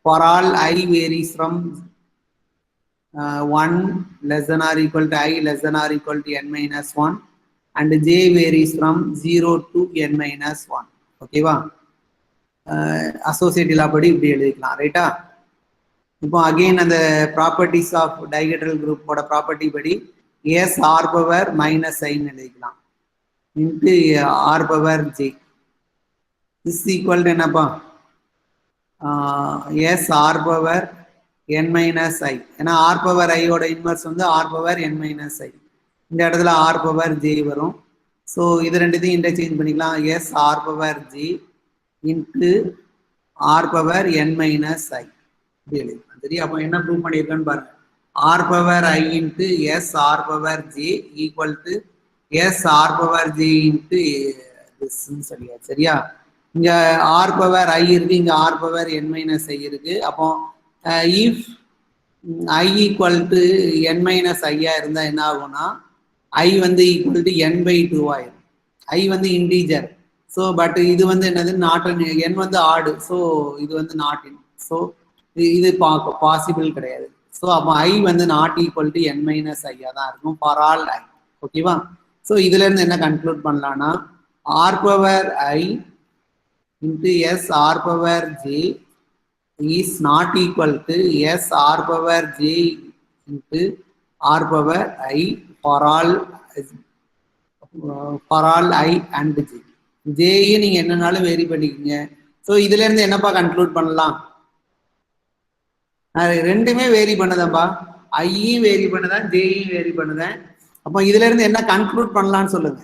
for all I varies from 1 less than or equal to I less than or equal to n-1 and j varies from 0 to n-1 ஓகேவா. அசோசியேட்டிவ் லா படி இப்படி எழுதிக்கலாம் ரைட்டா. இப்போ அகெயின் அந்த ப்ராப்பர்ட்டிஸ் ஆஃப் டைஹெட்ரல் குரூப்போட ப்ராப்பர்ட்டி படி எஸ் ஆர் பவர் -ஐன்னு எழுதிக்கலாம் into R power J is equal to என்னப்பா, எஸ் ஆர் பவர் n-i. ஏன்னா ஆர் பவர் ஐயோட இன்வர்ஸ் வந்து ஆர் பவர் n-i. இந்த இடத்துல ஆர் பவர் ஜே வரும். ஸோ இது ரெண்டுத்தையும் இன்டர்சேஞ்ச் பண்ணிக்கலாம். S R power J into R power n-i இப்படி எழுதிக்கலாம் சரி. அப்போ என்ன ப்ரூவ் பண்ணியிருக்கேன்னு பாருங்க, R power I into S R power J equal to S R power J into திஸ்ன்னு சொல்லியா சரியா. இங்க ஆர் பவர் ஐ இருக்கு, இங்க ஆர் பவர் n-i இருக்கு. அப்போ if I equal to n-i இருந்தா என்ன ஆகும்னா ஐ வந்து ஈக்குவல் டு n/2 ஆயிரும். ஐ வந்து இன்டீஜர். ஸோ பட் இது வந்து என்னது நாட் n வந்து ஆடு. ஸோ இது வந்து நாட் இன். ஸோ இது பாசிபிள் கிடையாது. ஸோ அப்போ ஐ வந்து not equal to n minus ஐயா தான் இருக்கும் ஃபார் ஆல் ஐ. ஓகேவா? ஸோ இதுல இருந்து என்ன கன்க்ளூட் பண்ணலாம்னா R power I into S R power J is not equal to S R power J into R power I for all I and J. ஜேயும் நீங்க என்னன்னாலும் வேரி பண்ணிக்கோங்க. ஸோ இதுல இருந்து என்னப்பா கன்க்ளூட் பண்ணலாம்? ரெண்டுமே வேரி பண்ணதப்பா, ஐயும் வேரி பண்ணுதேன், ஜேயும் வேரி பண்ணுதேன். அப்போ இதுல இருந்து என்ன கன்க்ளூட் பண்ணலாம்னு சொல்லுங்க.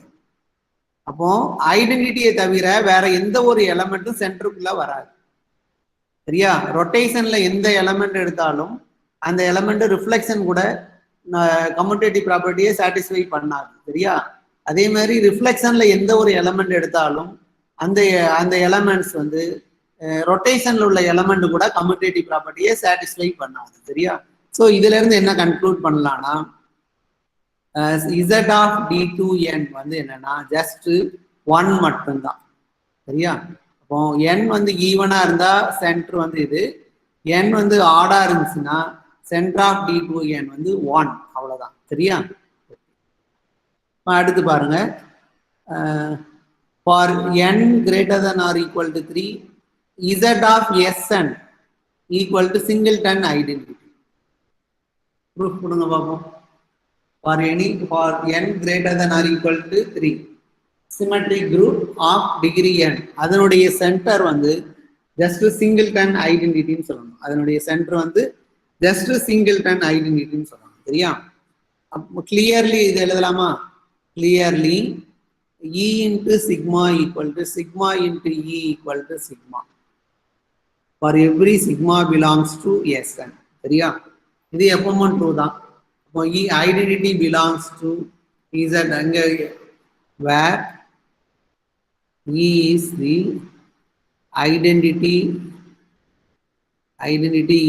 அப்போ ஐடென்டிட்டியை தவிர வேற எந்த ஒரு எலமெண்ட்டும் சென்டருக்குள்ள வராது. சரியா? ரொட்டேஷன்ல எந்த எலமெண்ட் எடுத்தாலும் அந்த எலமெண்ட் ரிஃப்ளெக்ஷன் கூட கம்யூட்டேட்டிவ் ப்ராப்பர்ட்டியை சாட்டிஸ்ஃபை பண்ணாது. சரியா? அதே மாதிரி ரிஃப்ளெக்ஷன்ல எந்த ஒரு எலமெண்ட் எடுத்தாலும் அந்த எலமெண்ட்ஸ் வந்து ரொட்டேஷன்ல உள்ள எலமெண்ட் கூட கம்யூட்டேட்டிவ் ப்ராப்பர்ட்டியை சாட்டிஸ்ஃபை பண்ணாது. சரியா? ஸோ இதுல இருந்து என்ன கன்க்ளூட் பண்ணலாம்னா z ஆஃப் d2n வந்து என்னன்னா ஜஸ்ட் 1 மட்டும்தான். சரியா? அப்போ n வந்து ஈவனா இருந்தா சென்டர் வந்து இது, n வந்து ஆடா இருந்துச்சுன்னா சென்டர் ஆஃப் d2n வந்து 1, அவ்வளவுதான். சரியா? அடுத்து பாருங்க, for n greater than or equal to 3 z of sn equal to singleton identity. Proof கொடுங்க பாப்போம். For n greater than or equal to 3 symmetric group of degree n, அதனுடைய சென்டர் வந்து ஜஸ்ட் சிங்கிள்டன் ஐடென்டிட்டின்னு சொல்லணும். அதனுடைய சென்டர் வந்து ஜஸ்ட் சிங்கிள்டன் ஐடென்டிட்டின்னு சொல்லணும். சரியா? அப்போ கிளியர்லி இது எழுதலாமா? Clearly E into sigma equal to sigma into E equal to sigma for every sigma belongs to Sn. சரியா? இது எப்பவும் ட்ரூ தான். அப்போ E identity belongs to Z அங்க where E is the identity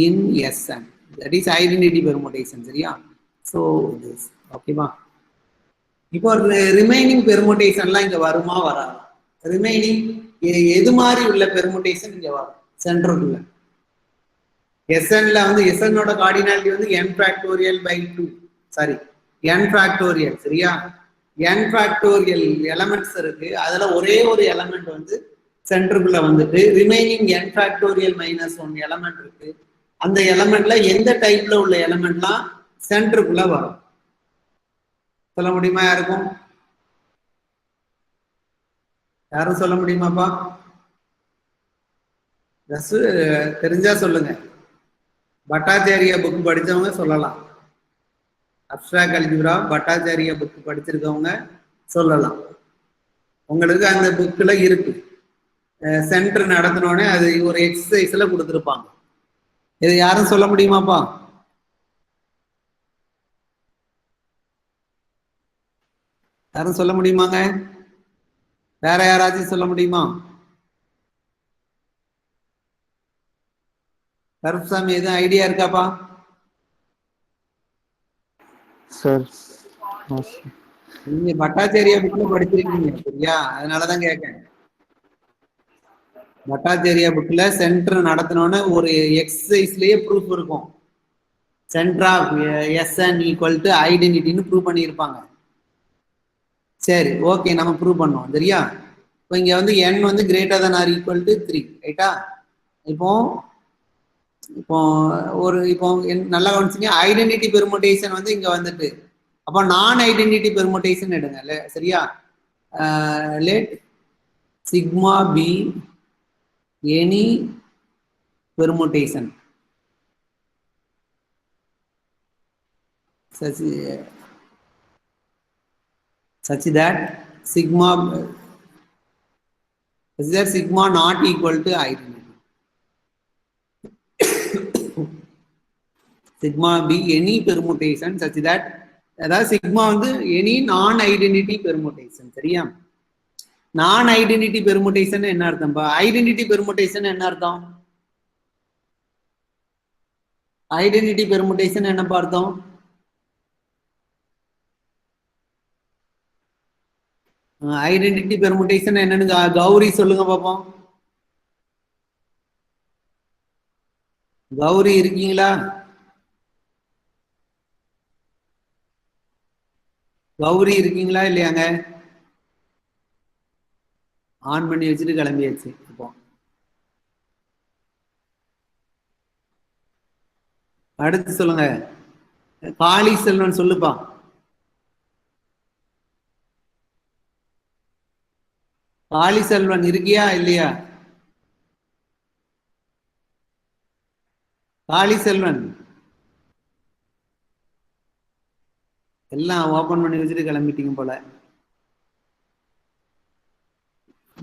in Sn, that is identity permutation. சரியா? So this ஓகேவா? இப்போ ரிமைனிங் பெர்முடேஷன்லாம் இங்க வருமா வராது? ரிமைனிங் எது மாதிரி உள்ள பெர்முடேஷன் இங்க வரும் சென்டருக்குள்ள. எஸ்என்ல வந்து எஸ்என்னோட கார்டினாலிட்டி வந்து n factorial by 2, sorry n factorial. சரியா? n ஃபேக்டோரியல் எலமெண்ட்ஸ் இருக்கு, அதுல ஒரே ஒரு எலமெண்ட் வந்து சென்டருக்குள்ள வந்துட்டு remaining n factorial minus 1 element இருக்கு. அந்த எலமெண்ட்ல எந்த டைப்ல உள்ள எலமெண்ட்லாம் சென்டருக்குள்ள வரும் சொல்ல முடியுமா? யாருக்கும் யாரும் சொல்ல முடியுமாப்பா? தெரிஞ்சா சொல்லுங்க. பட்டாச்சாரியா புக் படிச்சவங்க சொல்லலாம். அப்ஸ்ட்ராக்ட் அல்ஜிப்ரா பட்டாச்சாரியா புக் படிச்சிருக்கவங்க சொல்லலாம். உங்களுக்கு அந்த புக்ல இருக்கு, சென்டர் நடத்தினோடனே அது ஒரு எக்ஸசைஸ்ல கொடுத்துருப்பாங்க. இது யாரும் சொல்ல முடியுமாப்பா? யாரும் சொல்ல முடியுமாங்க? வேற யாராச்சும் சொல்ல முடியுமா? கருப்சாமி எதுவும் ஐடியா இருக்காப்பா? சார் நீங்க பட்டாச்சாரியா புக்ல படிச்சிருக்கீங்க. சரியா? அதனாலதான் கேட்கேன். பட்டாச்சாரியா புக்ல சென்டர் நடத்தினோன்னு ஒரு எக்ஸசைஸ்லயே ப்ரூஃப் இருக்கும். Centre of Sn equal to ஐடென்டிட்டின்னு ப்ரூவ் பண்ணியிருப்பாங்க. சரி, ஓகே, நம்ம ப்ரூவ் பண்ணுவோம். சரியா? இப்போ இங்க வந்து n வந்து greater than or equal to 3, ரைட்டா? இப்போ நல்லா கவனிச்சிங்க, ஐடென்டிட்டி பெர்முடேஷன் வந்து இங்க வந்துட்டு, அப்போ நான் ஐடென்டிட்டி பெர்முடேஷன் எடுங்க. சரியா? Let sigma be any permutation such that sigma not equal to identity. Sigma be any permutation such that அதாவது சிக்மா வந்து எனி நான் ஐடென்டிட்டி பெர்முடேஷன். சரியா? நான் ஐடென்டிட்டி பெர்முடேஷன் என்ன அர்த்தம்பா? ஐடென்டிட்டி பெர்முடேஷன் என்ன அர்த்தம்? ஐடென்டிட்டி பெர்முடேஷன் என்னப்பா அர்த்தம்? ஐடென்டிட்டி பெர்முடேஷன் என்னன்னு கௌரி சொல்லுங்க பாப்போம். கௌரி இருக்கீங்களா? கௌரி இருக்கீங்களா இல்லையாங்க? ஆன் பண்ணி வச்சுட்டு கிளம்பியாச்சு. இப்போ அடுத்து சொல்லுங்க. காளி செல்வன் சொல்லுப்பா. காளி செல்வன் இருக்கியா இல்லையா? காளி செல்வன் எல்லாம் ஓபன் பண்ணி வச்சுட்டு கிளம்பிட்டீங்க போல.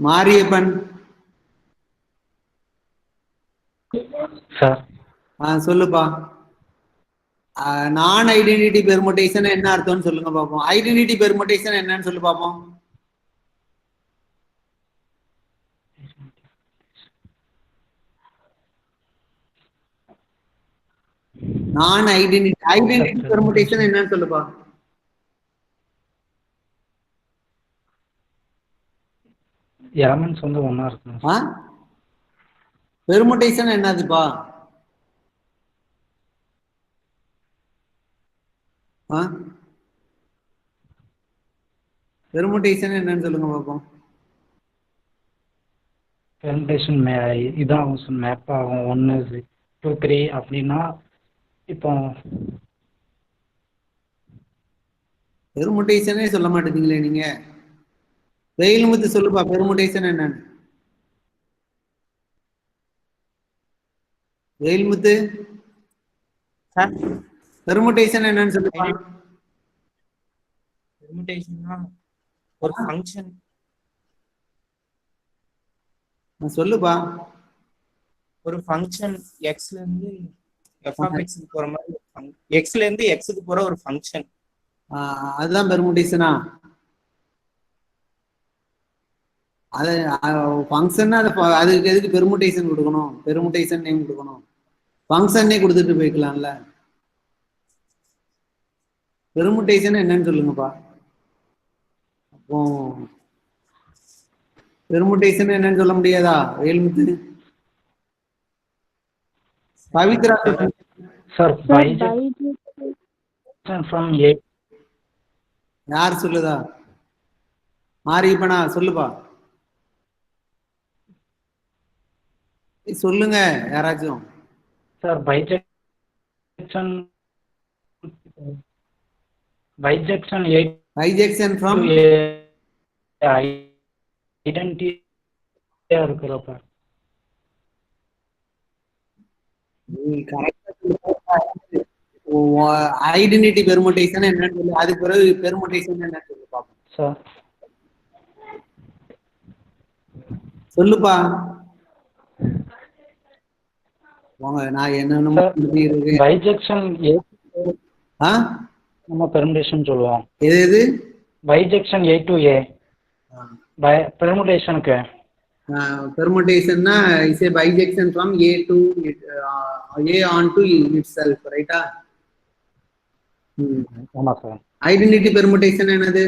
மாரியப்பன் சார் சொல்லுப்பா. நான் ஐடென்டிட்டி பெர்முடேஷன் என்ன அர்த்தம்னு சொல்லுங்க பாப்போம். ஐடென்டிட்டி பெர்முடேஷன் என்னன்னு சொல்லி பாப்போம். நான் ஐடென்டிட்டி பெர்முடேஷன் என்னன்னு சொல்லுப்பா. எலமெண்ட்ஸ் வந்து ஒண்ணா இருக்கும். பெர்முடேஷன் என்னதுப்பா? பெர்முடேஷன் என்னன்னு சொல்லுங்க பாப்போம். பெர்முடேஷன் இதான் மேப் ஆகும் 1 2 3 அப்படின்னா இப்போ பெர்முடேஷனே சொல்ல மாட்டேங்கிறீங்களே நீங்க. வெயில்முத்து சொல்லுப்பா பெர்முடேஷன் என்னன்னு. வெயில்முத்து பெர்முடேஷன் என்னன்னு சொல்லுப்பா. பெர்முடேஷன்னா ஒரு ஃபங்க்ஷன். சொல்லுப்பா. ஒரு ஃபங்க்ஷன் எக்ஸ்ல இருந்து எஃப் ஆஃப் எக்ஸ்க்கு போற மாதிரி, எக்ஸ்ல இருந்து எக்ஸ்க்கு போற ஒரு ஃபங்க்ஷன். அதுதான் பெர்முடேஷனா? அது ஃபங்க்ஷன்னா அதுக்கு எதுக்கு பெர்முடேஷன் கொடுக்கணும்? பெர்முடேஷன் நேம் கொடுக்கணும். ஃபங்க்ஷனே கொடுத்துட்டு போய்க்கலாம்ல. பெர்முடேஷன் என்னன்னு சொல்லுங்கப்பா. அப்போ பெர்முடேஷன் என்னன்னு சொல்ல முடியாதா? வேல்முத்து பவித்ரா சார் ஃப்ரம் ஏ. யார் சொல்லுதா? மாரியப்பனா சொல்லுப்பா. சொல்லுங்க யாராச்சும். சார் பைஜெக்ஷன் பைஜெக்ஷன் ஃப்ரம் ஐடென்டிட்டியா இருக்கிறப்ப ஐடென்டிட்டி பெர்முடேஷன் என்னன்னு சொல்லு. அதுக்கு பிறகு பெர்முடேஷன் என்னன்னு சொல்லி பாப்போம். சார் சொல்லுப்பா. வாங்க நான் என்னன்னு பைஜெக்ஷன் நம்ம பெர்முடேஷன் சொல்லுவோம். எது பைஜெக்ஷன் A to A பெர்முடேஷனுக்கு. பெர்முடேஷன்னா is a bijection from A to A onto itself, ரைட்டா? ஆமா சார். ஐடென்டிட்டி பெர்முடேஷன் என்னது?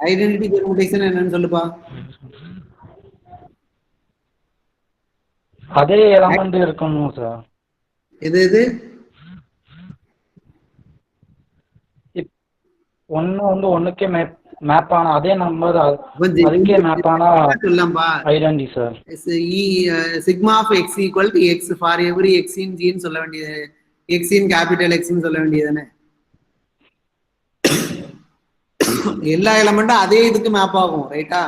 ஐடென்டிட்டி பெர்முடேஷன் என்னன்னு சொல்லுப்பா. அதே எலமெண்ட் இருக்கணும் சார். எது ஒன்னு வந்து ஒண்ணுக்கே மேப் ஆன அதே நம்பர் அதுக்கே மேப் ஆனா சொல்லம்பா identity sir. Sigma of x equal to x for every x in g ன்னு சொல்ல வேண்டியது. x in capital X ன்னு சொல்ல வேண்டியதுதானே. எல்லா எலமெண்ட்டும் அதே இதுக்கு மேப் ஆகும், ரைட்டா?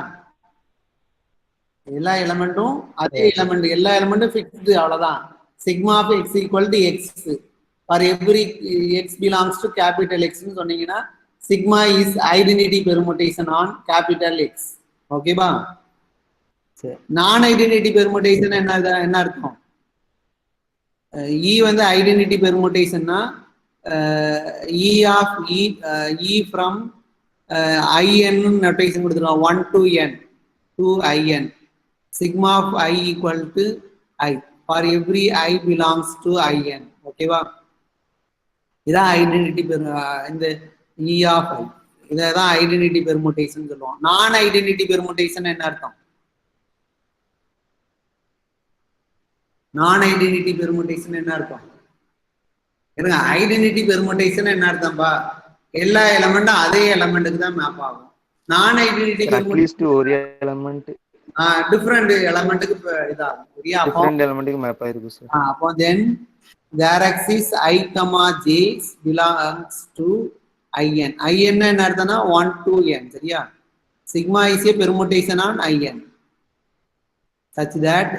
எல்லா எலமெண்ட்டும் அதே எலமெண்ட், எல்லா எலமெண்ட்டும் ஃபிக்ஸ்டு, அவ்வளவுதான். Sigma of x equal to x for every x belongs to capital X ன்னு சொன்னீங்கன்னா sigma is identity permutation on capital X. ஓகேவா? சரி, நான் ஐடென்டிட்டி பெர்முடேஷன் என்ன அர்த்தம்? E வந்து ஐடென்டிட்டி பெர்முடேஷன்னா E of E from IN notation கொடுத்துருவோம். 1 to n to IN. Sigma of I equal to I for every I belongs to IN. ஓகேவா? இதான் ஐடென்டிட்டி இந்த E of I. இதான் ஐடென்டிட்டி பெர்முடேஷன் சொல்லுவோம். நான் ஐடென்டிட்டி பெர்முடேஷன் என்ன அர்த்தம்? நான் ஐடென்டிட்டி பெர்முடேஷன் என்ன அர்த்தம்? இருங்க, ஐடென்டிட்டி பெர்முடேஷன் என்ன அர்த்தம்பா? எல்லா எலமெண்ட்டும் அதே எலமெண்ட்டுக்கு தான் மேப் ஆகும். நான் ஐடென்டிட்டி அட்லீஸ்ட் ஒரு எலிமெண்ட் டிஃபரெண்ட் எலமெண்ட்டுக்கு இதாகும். சரியா? டிஃபரெண்ட் எலிமெண்ட்டுக்கு மேப் ஆயிருக்கு சார். அப்போ then their axis I, j belongs to in. In என்ன அர்த்தம்னா 1 to n. சரியா? Sigma is a permutation on in such that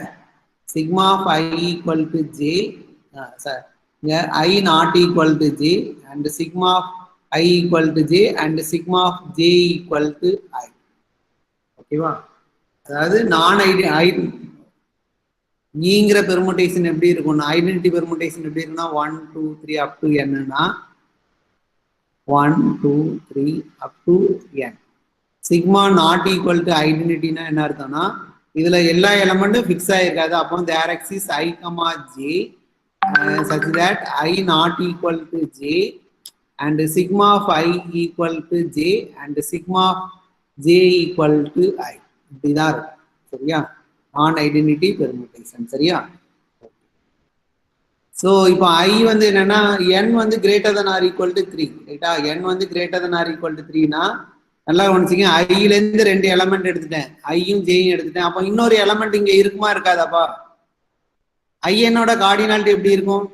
sigma of I equal to j, I not equal to j, and sigma of I equal to j, and sigma of j equal to I. ஓகேவா? அதாவது நான் ஈங்கிற பெர்முடேஷன் எப்படி இருக்கும்? ஐடென்டிட்டி பெர்முடேஷன் எப்படி இருக்குன்னா 1 2 3 up to n-னா 1 2 3 up to n. Sigma not equal to ஐடென்டிட்டினா என்ன அர்த்தம்னா இதுல எல்லா எலமெண்ட்டும் ஃபிக்ஸ் ஆயிருக்காது. அப்போ there exists I, j such that I not equal to j and sigma of I equal to j and sigma of j equal to I. இப்படிதான் இருக்கும். சரியா? நான் ஐடென்டிட்டி பெர்முடேஷன். சரியா? ஸோ இப்போ ஐ வந்து என்னன்னா n வந்து greater than or equal to 3. ரைட்டா? n வந்து greater than or equal to 3னா நல்லா கவனிச்சிங்க, ஐலேருந்து 2 எலமெண்ட் எடுத்துட்டேன், ஐயும் ஜேயும் எடுத்துட்டேன். அப்போ இன்னொரு எலமெண்ட் இங்க இருக்குமா இருக்காதாப்பா? ஐஎன்னோட கார்டினாலிட்டி எப்படி இருக்கும்?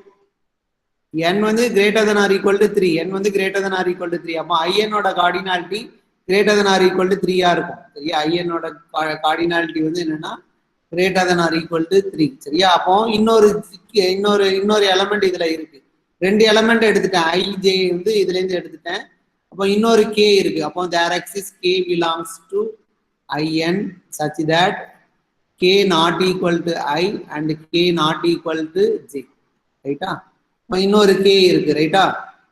n வந்து greater than or equal to 3, n வந்து greater than or equal to 3. அப்போ ஐஎன்னோட cardinality greater than or equal to 3-ஆ இருக்கும். சரியா? ஐஎன்னோட கார்டினாலிட்டி வந்து என்னன்னா greater than or equal to 3. சரியா? அப்போ இன்னொரு எலமெண்ட் இதுல இருக்கு. 2 எலமெண்ட் எடுத்துட்டேன், ஐ ஜே வந்து இதுல இருந்து எடுத்துட்டேன். அப்போ இன்னொரு கே இருக்கு. அப்போ there exists K belongs to I N such that k not equal to I and k not equal to j. ரைட்டா? இப்போ இன்னொரு கே இருக்கு. ரைட்டா?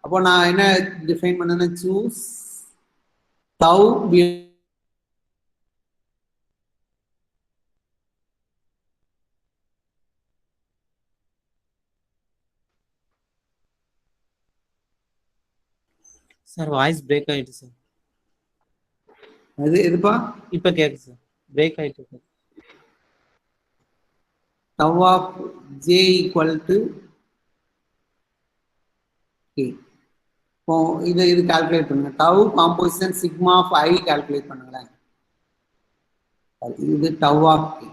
அப்போ நான் என்ன டிஃபைன் பண்ணேன்னா choose tau sir voice break ஆயிடுச்சு சார். அது எதுப்பா? இப்ப கேக்குது சார். பிரேக் ஆயிட்டு sir. tau of j equal to k. இப்போ இது கால்குலேட் பண்ணுங்க. tau composition sigma of I calculate பண்ணுங்களேன். இது tau of k.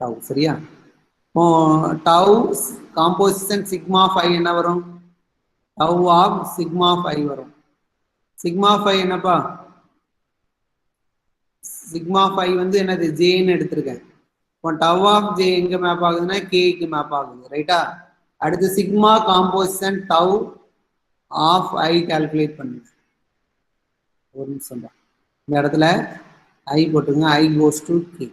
tau. சரியா? இப்போ tau composition sigma of I என்ன வரும்? tau of sigma of I வரும். சிக்மா ஆஃப் I என்னப்பா? சிக்மா ஆஃப் I வந்து என்னது? ஜேன்னு எடுத்திருக்கேன். இப்போ tau of j எங்க மேப் ஆகுதுன்னா கேக்கு மேப் ஆகுது. ரைட்டா? அடுத்து sigma composition tau of I calculate பண்ணுங்க. ஒரு நிமிஷம் தான். இந்த இடத்துல I போட்டுங்க. I goes to k.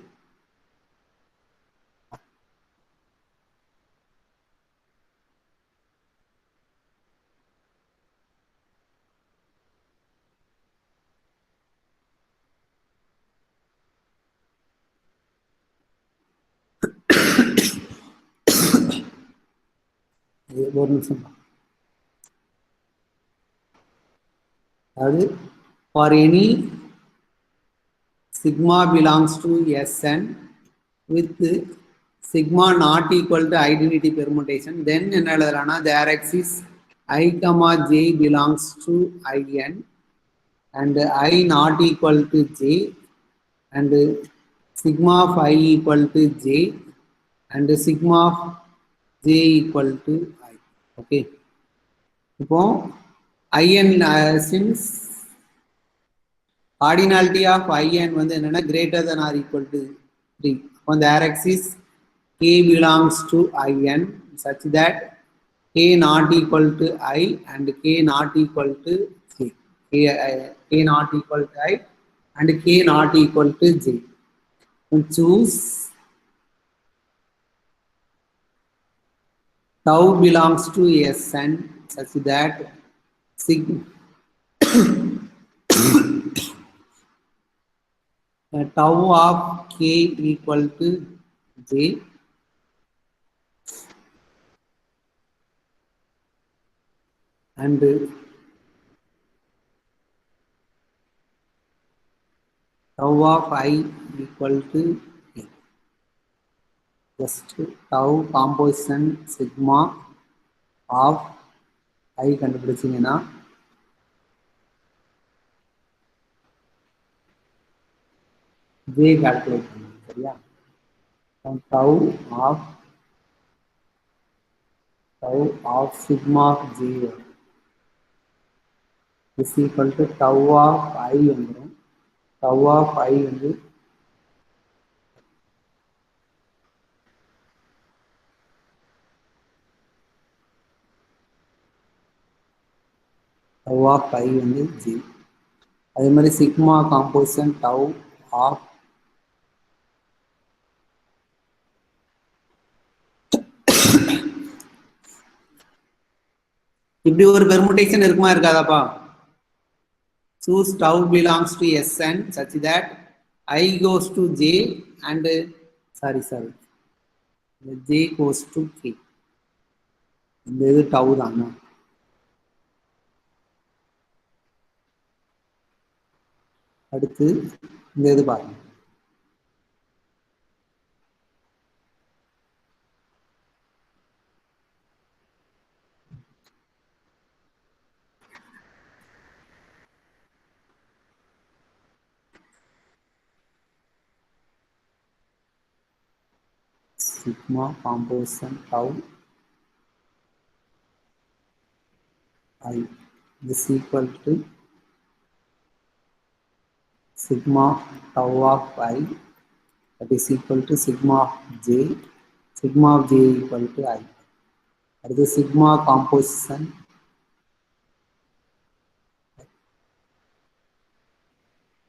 ஒரு நிமிஷம். அதாவது for any sigma belongs to Sn with sigma not equal to identity permutation, then என்ன எழுதலாம்னா there exists I, j belongs to In and I not equal to j and sigma of I equal to j and sigma of j equal to I. Okay. இப்போ In since cardinality of In வந்து என்னன்னா greater than or equal to 3. On the axis k belongs to In such that k not equal to I and k not equal to j. K not equal to I and k not equal to j. We choose tau belongs to Sn such that tau of k equal to j and tau of I equal to k. just tau composition sigma of I கண்டுபிடிச்சீங்கன்னா j calculate பண்ணுங்க சரியா tau of sigma of j is equal to tau of I வந்துரும் tau of I வந்து tau of I வந்து j அதே மாதிரி சிக்மா காம்போசிஷன் tau of இப்படி ஒரு பெர்முடேஷன் இருக்குமா இருக்காதாப்பா choose tau belongs to Sn such that I goes to j and sorry j goes to k இந்த இது tau தானா அடுத்து இந்த இது பாருங்க sigma composition tau I is equal to sigma tau of I that is equal to sigma of j equal to I. That is sigma composition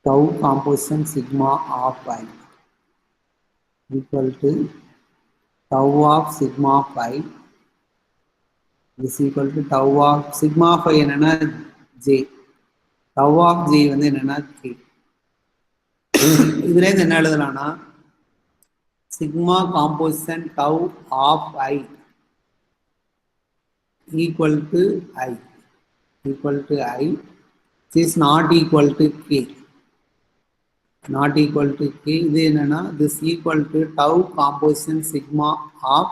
tau composition sigma of I equal to tau of sigma of I is equal to tau of sigma of I என்னன்னா j tau of j வந்து என்னன்னா k இதுல இருந்து என்ன எழுதலாம்னா sigma composition tau of I equal to I is not equal to k இது என்னன்னா this equal to tau composition sigma of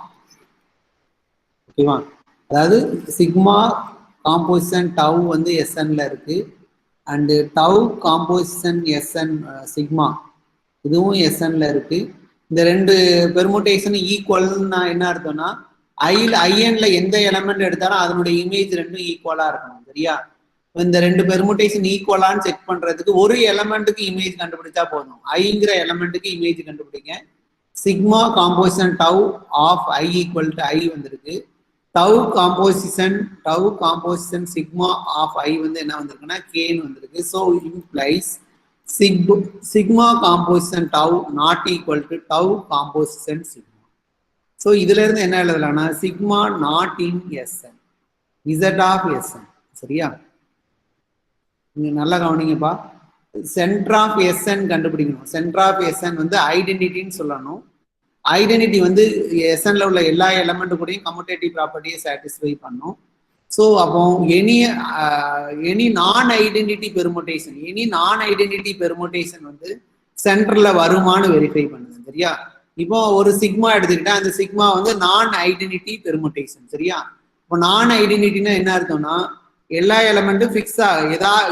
ஓகேவா அதாவது சிக்மா காம்போசிஷன் tau வந்து Sn ல இருக்கு and tau composition Sn sigma இதுவும் Sn ல இருக்கு இந்த ரெண்டு பெர்முடேஷன் ஈக்குவல்னா என்ன அர்த்தம்னா ஐஎன்ல எந்த எலமெண்ட் எடுத்தாலும் அதனுடைய இமேஜ் ரெண்டும் ஈக்குவலா இருக்கணும் சரியா இந்த ரெண்டு பெர்முடேஷன் ஈக்குவலான்னு செக் பண்றதுக்கு ஒரு எலமெண்ட்டுக்கு இமேஜ் கண்டுபிடிச்சா போதும் ஐங்கிற எலமெண்ட்டுக்கு இமேஜ் கண்டுபிடிங்க sigma composition tau of I equal to I வந்திருக்கு tau composition sigma of I வந்து என்ன வந்திருக்குன்னா கேன்னு வந்திருக்கு so implies sigma composition tau not equal to tau composition sigma. So இதுல இருந்து என்ன எழுதலாம்னா sigma not in Sn z of Sn சரியா நீங்க நல்லா கவனிங்கப்பா சென்டர் ஆஃப் Sn கண்டுபிடிக்கணும் சென்டர் ஆஃப் Sn வந்து ஐடென்டிட்டின்னு சொல்லணும் ஐடென்டிட்டி வந்து Snல உள்ள எல்லா எலமெண்ட் கூடயும் கம்யூட்டேட்டிவ் ப்ராப்பர்ட்டியை சாட்டிஸ்ஃபை பண்ணும் ஸோ அப்போ எனி நான் ஐடென்டிட்டி பெர்முடேஷன் வந்து சென்டர்ல வருமானு வெரிஃபை பண்ணுது சரியா இப்போ ஒரு சிக்மா எடுத்துக்கிட்டா அந்த சிக்மா வந்து நான் ஐடென்டிட்டி பெர்முடேஷன் சரியா இப்போ நான் ஐடென்டிட்டினா என்ன அர்த்தம்னா எல்லா எலமெண்ட்டும் ஃபிக்ஸா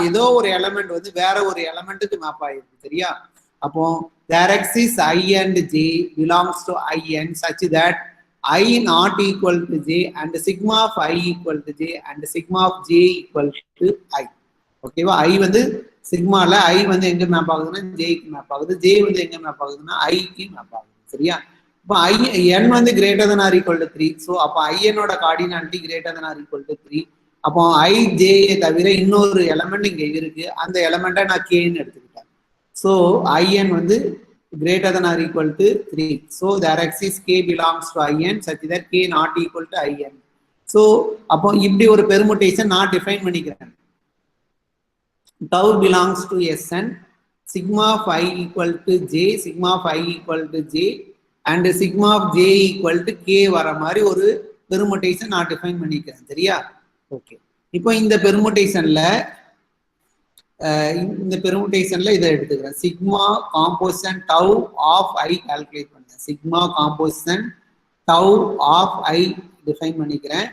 ஏதோ ஒரு எலமெண்ட் வந்து வேற ஒரு எலமெண்ட்டுக்கு மேப் ஆயிருக்கு சரியா அப்போ there exists I and j belongs to In such that I not equal to j and sigma of I equal to j and sigma of j equal to I. ஓகேவா I வந்து சிக்மால I வந்து எங்க மேப் ஆகுதுன்னா j க்கு மேப் ஆகுது j வந்து எங்க மேப் ஆகுதுன்னா I க்கு மேப் ஆகுது சரியா இப்போ n வந்து greater than or equal to 3 so அப்போ In ஓட cardinality greater than or equal to 3 அப்போ I j தவிர இன்னொரு எலமெண்ட் இங்க இருக்கு அந்த எலமெண்ட்டை நான் kன்னு எடுத்துக்கிட்டேன் ஸோ In வந்து greater than or equal to 3. So there exists k belongs to In such that k not equal to In. So அப்போ இப்படி ஒரு பெர்முடேஷன் நான் டிஃபைன் பண்ணிக்கிறேன் tau belongs to Sn sigma of I equal to j and sigma of j equal to k வர மாதிரி ஒரு பெர்முடேஷன் நான் டிஃபைன் பண்ணிக்கிறேன் சரியா ஓகே இப்போ இந்த பெர்முடேஷன்ல இந்த பெர்முடேஷன்ல இதை எடுத்துக்கிறேன். Sigma composition tau of I calculate பண்ணேன். Sigma composition tau of I define பண்ணிக்கிறேன்.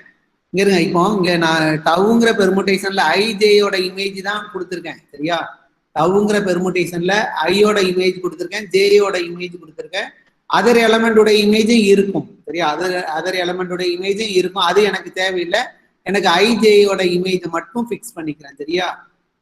இங்க இருங்க, இப்போ இங்க நான் டவுங்கிற பெர்முடேஷன்ல ஐஜேயோட இமேஜ் தான் கொடுத்துருக்கேன். சரியா? டவுங்கிற பெர்முடேஷன்ல ஐயோட இமேஜ் கொடுத்துருக்கேன், ஜேயோட இமேஜ் கொடுத்துருக்கேன், அதர் எலமெண்டோட இமேஜும் இருக்கும். சரியா? அதர் எலமெண்டோட இமேஜும் இருக்கும். அது எனக்கு தேவையில்லை, எனக்கு ஐஜேயோட இமேஜ் மட்டும் ஃபிக்ஸ் பண்ணிக்கிறேன். சரியா?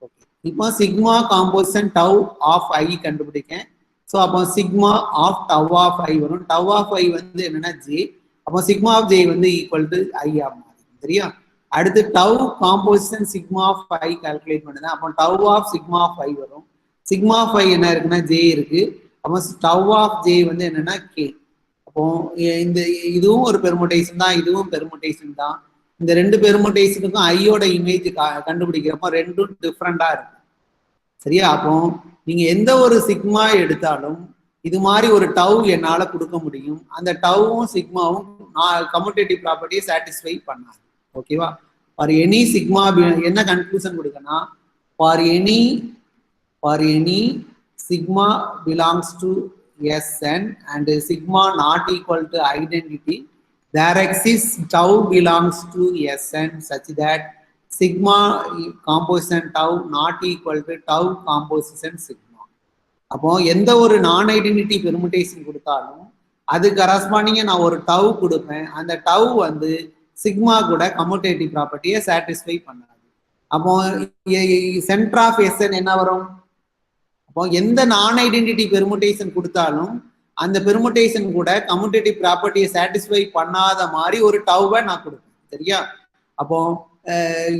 ஓகே. இப்போ sigma composition tau of I கண்டுபிடிக்கேன். ஸோ அப்போ sigma of tau of I வரும். டவ் ஆஃப் ஐ வந்து என்னன்னா ஜே. அப்போ சிக்மா ஆஃப் ஜே வந்து ஈக்குவல் டு ஐ ஆகும். சரியா? அடுத்து tau composition sigma of I calculate பண்ணுது. அப்போ tau of sigma of I வரும். சிக்மா ஆஃப் ஐ என்ன இருக்குன்னா ஜே இருக்கு. அப்போ டவ் ஆஃப் ஜே வந்து என்னன்னா கே. அப்போ இந்த இதுவும் ஒரு பெர்முடேஷன் தான், இதுவும் பெர்முடேஷன் தான். இந்த ரெண்டு பெர்முடேஷனுக்கும் ஐயோட இமேஜ் கண்டுபிடிக்கிறப்போ ரெண்டும் டிஃப்ரெண்டா இருக்கு. சரியா? அப்போ நீங்க எந்த ஒரு சிக்மா எடுத்தாலும் இது மாதிரி ஒரு டவ் என்னால கொடுக்க முடியும். அந்த டவ்வும் சிக்மாவும் கம்யூட்டேட்டிவ் ப்ராப்பர்ட்டியை சாட்டிஸ்ஃபை பண்ணாது. ஓகேவா? ஃபார் எனி சிக்மா என்ன கன்க்ளூஷன் கொடுக்கணும்? For any sigma belongs to Sn and sigma not equal to identity, there exists tau belongs to Sn such that sigma composition tau not equal to tau composition sigma. அப்போ எந்த ஒரு நான் ஐடென்டிட்டி பெர்முடேஷன் கொடுத்தாலும் அது கரஸ்பாண்டிங்கா நான் ஒரு டவ் கொடுப்பேன். அந்த டவ் வந்து சிக்மா கூட கம்யூட்டேட்டிவ் ப்ராப்பர்ட்டியை சாட்டிஸ்ஃபை பண்ணாது. அப்போ சென்டர் ஆஃப் Sn என்ன வரும்? அப்போ எந்த நான் ஐடென்டிட்டி பெர்முடேஷன் கொடுத்தாலும் அந்த பெர்முடேஷன் கூட கம்யூட்டேட்டிவ் ப்ராப்பர்ட்டியை சாட்டிஸ்ஃபை பண்ணாத மாதிரி ஒரு டவ்வை நான் கொடுப்பேன். சரியா? அப்போ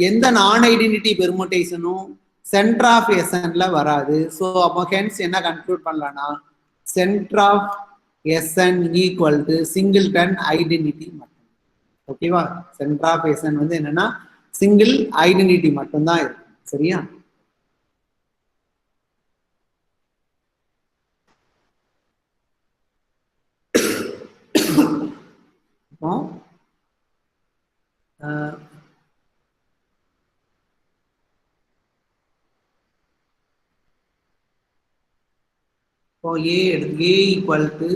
எந்த நான் ஐடென்டிட்டி பெர்முடேஷனும் சென்டர் ஆஃப் Snல வராது. ஸோ அப்போ ஹென்ஸ் என்ன கன்க்ளூட் பண்ணலாம்னா centre of Sn equal to singleton identity மட்டும். ஓகேவா? சென்டர் ஆஃப் Sn வந்து என்னன்னா சிங்கிள் ஐடென்டிட்டி மட்டும்தான் இருக்கும். சரியா? இப்போ A equal to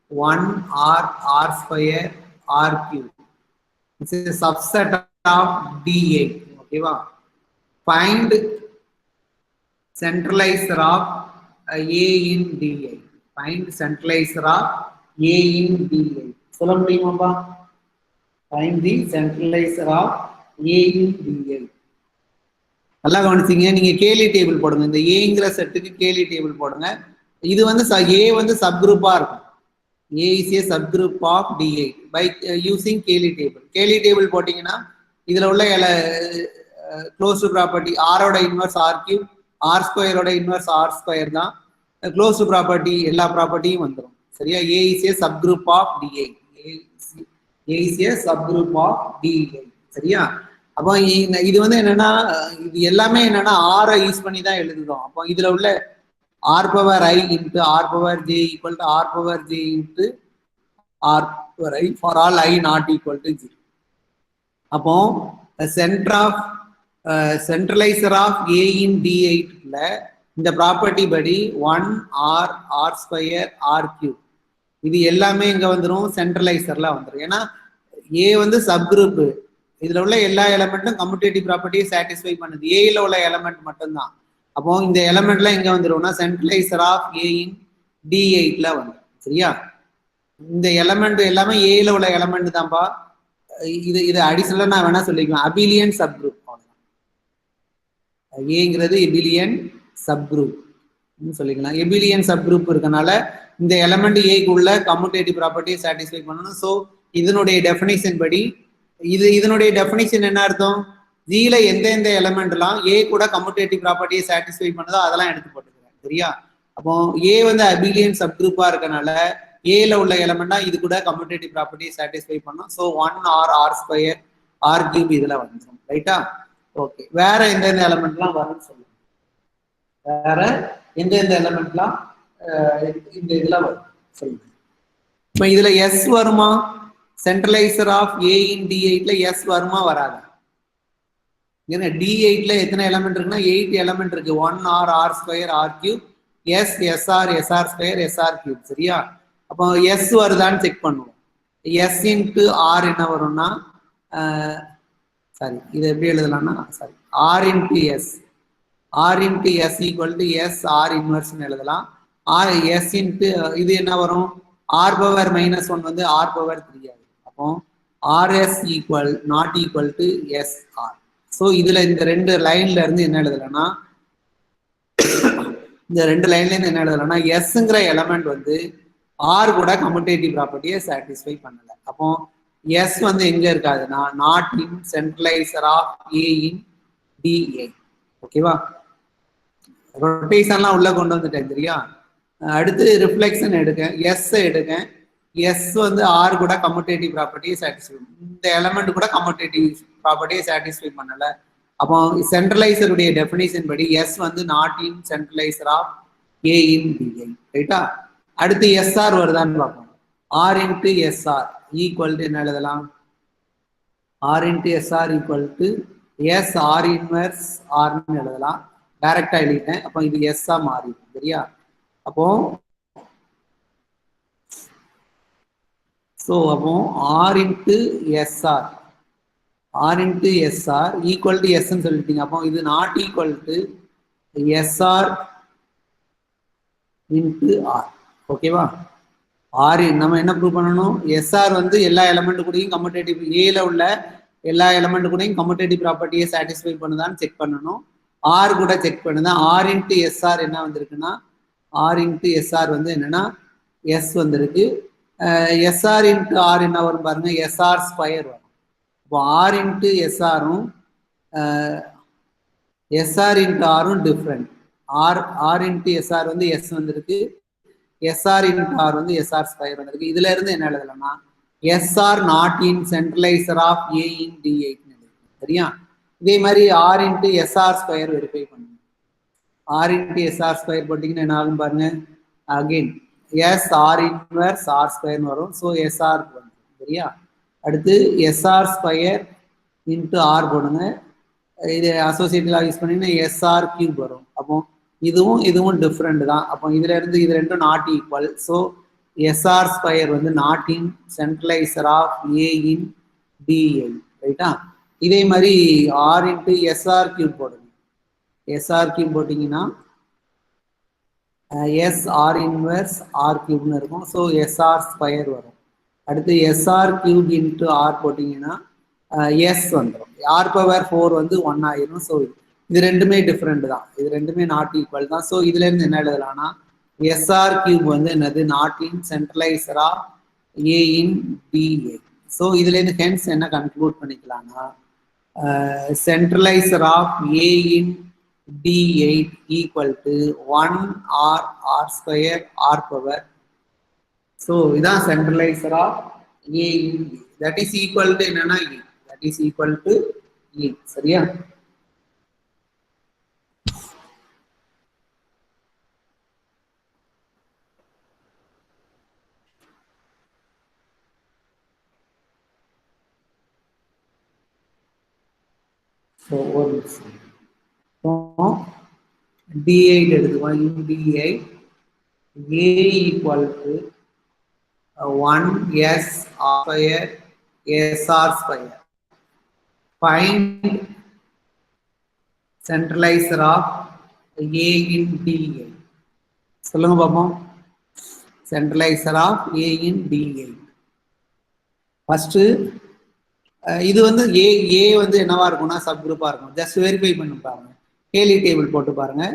1 r square r cube. This is a subset of D8. ஓகேவா? Find centralizer of A in D8. Find centralizer of A in D8. சொல்ல முடியுமாப்பா? Find the centralizer of A in D8. நல்லா கவனிச்சிங்க. நீங்க கேலி டேபிள் போடுங்க. இந்த ஏங்கிற செட்டுக்கு கேலி டேபிள் போடுங்க. இது வந்து A வந்து சப்குரூப்பா இருக்கும். A is a subgroup of D8 by using Cayley table. Cayley table போட்டீங்கன்னா இதுல உள்ள க்ளோஸ்டு ப்ராப்பர்ட்டி ஆரோட இன்வர்ஸ் ஆர் கியூப், ஆர் ஸ்கொயரோட இன்வர்ஸ் ஆர் ஸ்கொயர் தான். க்ளோஸ்டு ப்ராப்பர்ட்டி எல்லா ப்ராப்பர்ட்டியும் வந்துடும். சரியா? A is a subgroup of D8. A is a subgroup of D8. சரியா? அப்போ இது வந்து என்னன்னா இது எல்லாமே என்னன்னா ஆரை யூஸ் பண்ணி தான் எழுதுறோம். அப்போ இதுல உள்ள r power I into r power j equal to r power j into r power I for all I not equal to 0. அப்போ center of centralizer of A in D8 இந்த ப்ராப்பர்ட்டி படி 1 r square r cube இது எல்லாமே இங்க வந்துடும், சென்ட்ரலைசர்ல வந்துடும். ஏன்னா A வந்து சப்குரூப், இதுல உள்ள எல்லா எலமெண்ட்டும் கம்யூட்டேட்டிவ் ப்ராப்பர்ட்டியை சாட்டிஸ்ஃபை பண்ணுது. ஏல உள்ள எலமெண்ட் மட்டும்தான். அப்போ இந்த எலமெண்ட்ல எங்க வந்துடும்னா சென்ட்ரலைசர் ஆஃப் A இன் D8ல வந்துடும். சரியா? இந்த எலமெண்ட் எல்லாமே ஏல உள்ள எலமெண்ட் தான்ப்பா. இது அடிஷனலா நான் வேணா சொல்லிக்குவேன், அபிலியன் சப்குரூப். ஏங்கிறது எபிலியன் சப்குரூப் சொல்லிக்கலாம். எபிலியன் சப்குரூப் இருக்கனால இந்த எலமெண்ட் ஏக்கு உள்ள கம்யூட்டேட்டிவ் ப்ராப்பர்ட்டியை சாட்டிஸ்ஃபை பண்ணணும். ஸோ இதனுடைய டெஃபினிஷன் படி இதனுடைய டெஃபினிஷன் என்ன அர்த்தம்? ஜில எந்தெந்த எலமெண்ட்லாம் ஏ கூட கம்யூட்டேட்டிவ் ப்ராப்பர்ட்டியை சாட்டிஸ்ஃபை பண்ணுதோ அதெல்லாம் எடுத்து போட்டுக்கிறேன். சரியா? அப்போ ஏ வந்து அபிலியன் சப்குரூப்பா இருக்கனால ஏல உள்ள எலமெண்டா இது கூட கம்யூட்டேட்டிவ் ப்ராப்பர்ட்டியை சாட்டிஸ்ஃபை பண்ணும். So 1 r square r cube இதுல வந்துடும். ரைட்டா? ஓகே. வேற எந்தெந்த எலமெண்ட்லாம் வரும்னு சொல்லுங்க. வேற எந்தெந்த எலமெண்ட்லாம் இந்த இதுல வரும் சொல்லுங்க. இப்போ இதுல எஸ் வருமா? சென்ட்ரலைசர் ஆஃப் A இன் D8ல எஸ் வருமா வராதா? ஏன்னா D8ல எத்தனை எலமெண்ட் இருக்குன்னா 8 எலமெண்ட் இருக்கு. 1R R square R cube S SR SR square SR cube. சரியா? அப்போ S வருதான்னு செக் பண்ணுவோம். S இன்ட்டு R என்ன வரும்னா சாரி இது எப்படி எழுதலாம்னா sorry R into S R into S equal to S R இன்வர்ஸ்ன்னு எழுதலாம். ஆர் எஸ் இன்ட்டு இது என்ன வரும் ஆர் பவர் மைனஸ் ஒன் வந்து ஆர் பவர் 3 ஆகும். அப்போ R S equal not equal to S R. So இதுல இந்த ரெண்டு லைன்ல இருந்து என்ன எழுதலாம்னா இந்த ரெண்டு லைன்ல இருந்து என்ன எழுதலாம்னா எஸ்ங்கிற எலமெண்ட் வந்து ஆர் கூட கம்யூட்டேட்டிவ் ப்ராப்பர்ட்டியை சாட்டிஸ்ஃபை பண்ணல. அப்போ எஸ் வந்து எங்க இருக்காதுன்னா not in centraliser of A in D A. ஓகேவா? ரொட்டேஷன்லாம் உள்ள கொண்டு வந்துட்டேன். சரியா? அடுத்து ரிஃப்ளெக்ஷன் எடுக்கேன், எஸ் எடுக்கேன். எஸ் வந்து ஆர் கூட கம்யூட்டேட்டிவ் ப்ராப்பர்ட்டியை சாட்டிஸ்ஃபை, இந்த எலமெண்ட் கூட கம்யூட்டேட்டிவ் ப்ராப்பர்ட்டியை சாட்டிஸ்ஃபை பண்ணல. அப்போ சென்ட்ரலைசருடைய டெஃபினிஷன் படி எஸ் வந்து not in centraliser of A in D I. ரைட்டா? அடுத்து எஸ்ஆர் வருதான்னு பார்ப்போம். R into S R equal to என்ன எழுதலாம்? R into S R equal to S R inverse ஆர்னு எழுதலாம். டைரக்டா எழுதிட்டேன். அப்போ இது எஸ்ஆ மாறி. சரியா? அப்போ R into S R equal to எஸ்ன்னு சொல்லிட்டீங்க. அப்போ இது not equal to S R into R. ஓகேவா? ஆர் நம்ம என்ன ப்ரூவ் பண்ணணும்? எஸ்ஆர் வந்து எல்லா எலமெண்ட் கூடயும் கம்யூட்டேட்டிவ் ஏல உள்ள எல்லா எலமெண்ட் கூடயும் கம்யூட்டேட்டிவ் ப்ராப்பர்ட்டியை சாட்டிஸ்ஃபை பண்ணுதான்னு செக் பண்ணணும். ஆர் கூட செக் பண்ணுதான். ஆர் இன்ட்டு எஸ்ஆர் என்ன வந்திருக்குன்னா ஆர் இன்ட்டு எஸ்ஆர் வந்து என்னன்னா எஸ் வந்திருக்கு. எஸ்ஆர் இன்ட்டு ஆர் என்ன வரும் பாருங்க, எஸ்ஆர் ஸ்கொயர் வரும். இப்போ ஆர் இன்ட்டு எஸ்ஆரும் எஸ்ஆர் இன்ட்டு ஆரும் டிஃப்ரெண்ட். ஆர் இன்ட்டு எஸ்ஆர் வந்து எஸ் வந்திருக்கு, எஸ்ஆர் இன்ட்டு ஆர் வந்து எஸ்ஆர் ஸ்கொயர் வந்திருக்கு. இதுல இருந்து என்ன எழுதலாம்னா S R not in centraliser of A in D eight. சரியா? இதே மாதிரி R into S R square verify பண்ணுங்க. ஆர் இன்ட்டு எஸ்ஆர் ஸ்கொயர் போட்டிங்கன்னா என்ன ஆகும் பாருங்க, again S R inverse R ஸ்கொயர்னு வரும். ஸோ எஸ்ஆர் வரும். சரியா? அடுத்து எஸ்ஆர் ஸ்கொயர் இன்ட்டு ஆர் போடுங்க. இது அசோசியேட்டிவ் யூஸ் பண்ணிங்கன்னா எஸ்ஆர் கியூப் வரும். அப்போ இதுவும் டிஃப்ரெண்ட் தான். அப்போ இதுல இருந்து இது ரெண்டும் not equal. So S R square வந்து not in centraliser of A in D I. ரைட்டா? இதே மாதிரி ஆர் இன்ட்டு எஸ்ஆர் கியூப் போடுங்க. எஸ்ஆர் கியூப் போட்டிங்கன்னா எஸ் ஆர் இன்வர்ஸ் ஆர் கியூப்னு இருக்கும். ஸோ எஸ்ஆர் ஸ்கொயர் வரும். அடுத்து எஸ்ஆர் கியூப் இன்ட்டு ஆர் போட்டிங்கன்னா எஸ் வந்துடும். ஆர் பவர் 4 வந்து 1 ஆயிரும். ஸோ இது ரெண்டுமே டிஃப்ரெண்ட் தான், இது ரெண்டுமே நாட் ஈக்குவல் தான். ஸோ இதுல இருந்து என்ன எழுதலாம்னா எஸ்ஆர் கியூப் வந்து என்னது not in centraliser of A in D A. So இதுல இருந்து ஹென்ஸ் என்ன கன்க்ளூட் பண்ணிக்கலாம்னா centraliser of A in D8 equal to 1 R square R power. So இதான் சென்ட்ரலைசர் of A in D. That is equal to என்னன்னா E. That is equal to E. சரியா? So one D8 எடுத்துக்கோங்க. in D8 A equal to 1 S R square SR square. Find centralizer of A in D8. சொல்லுங்க பாப்போம். centralizer of A in D8. First இது வந்து ஏ வந்து என்னவா இருக்கும்னா சப் குரூப்பா இருக்கும். ஜஸ்ட் வெரிஃபை பண்ணி பாருங்க, கேலி டேபிள் போட்டு பாருங்க.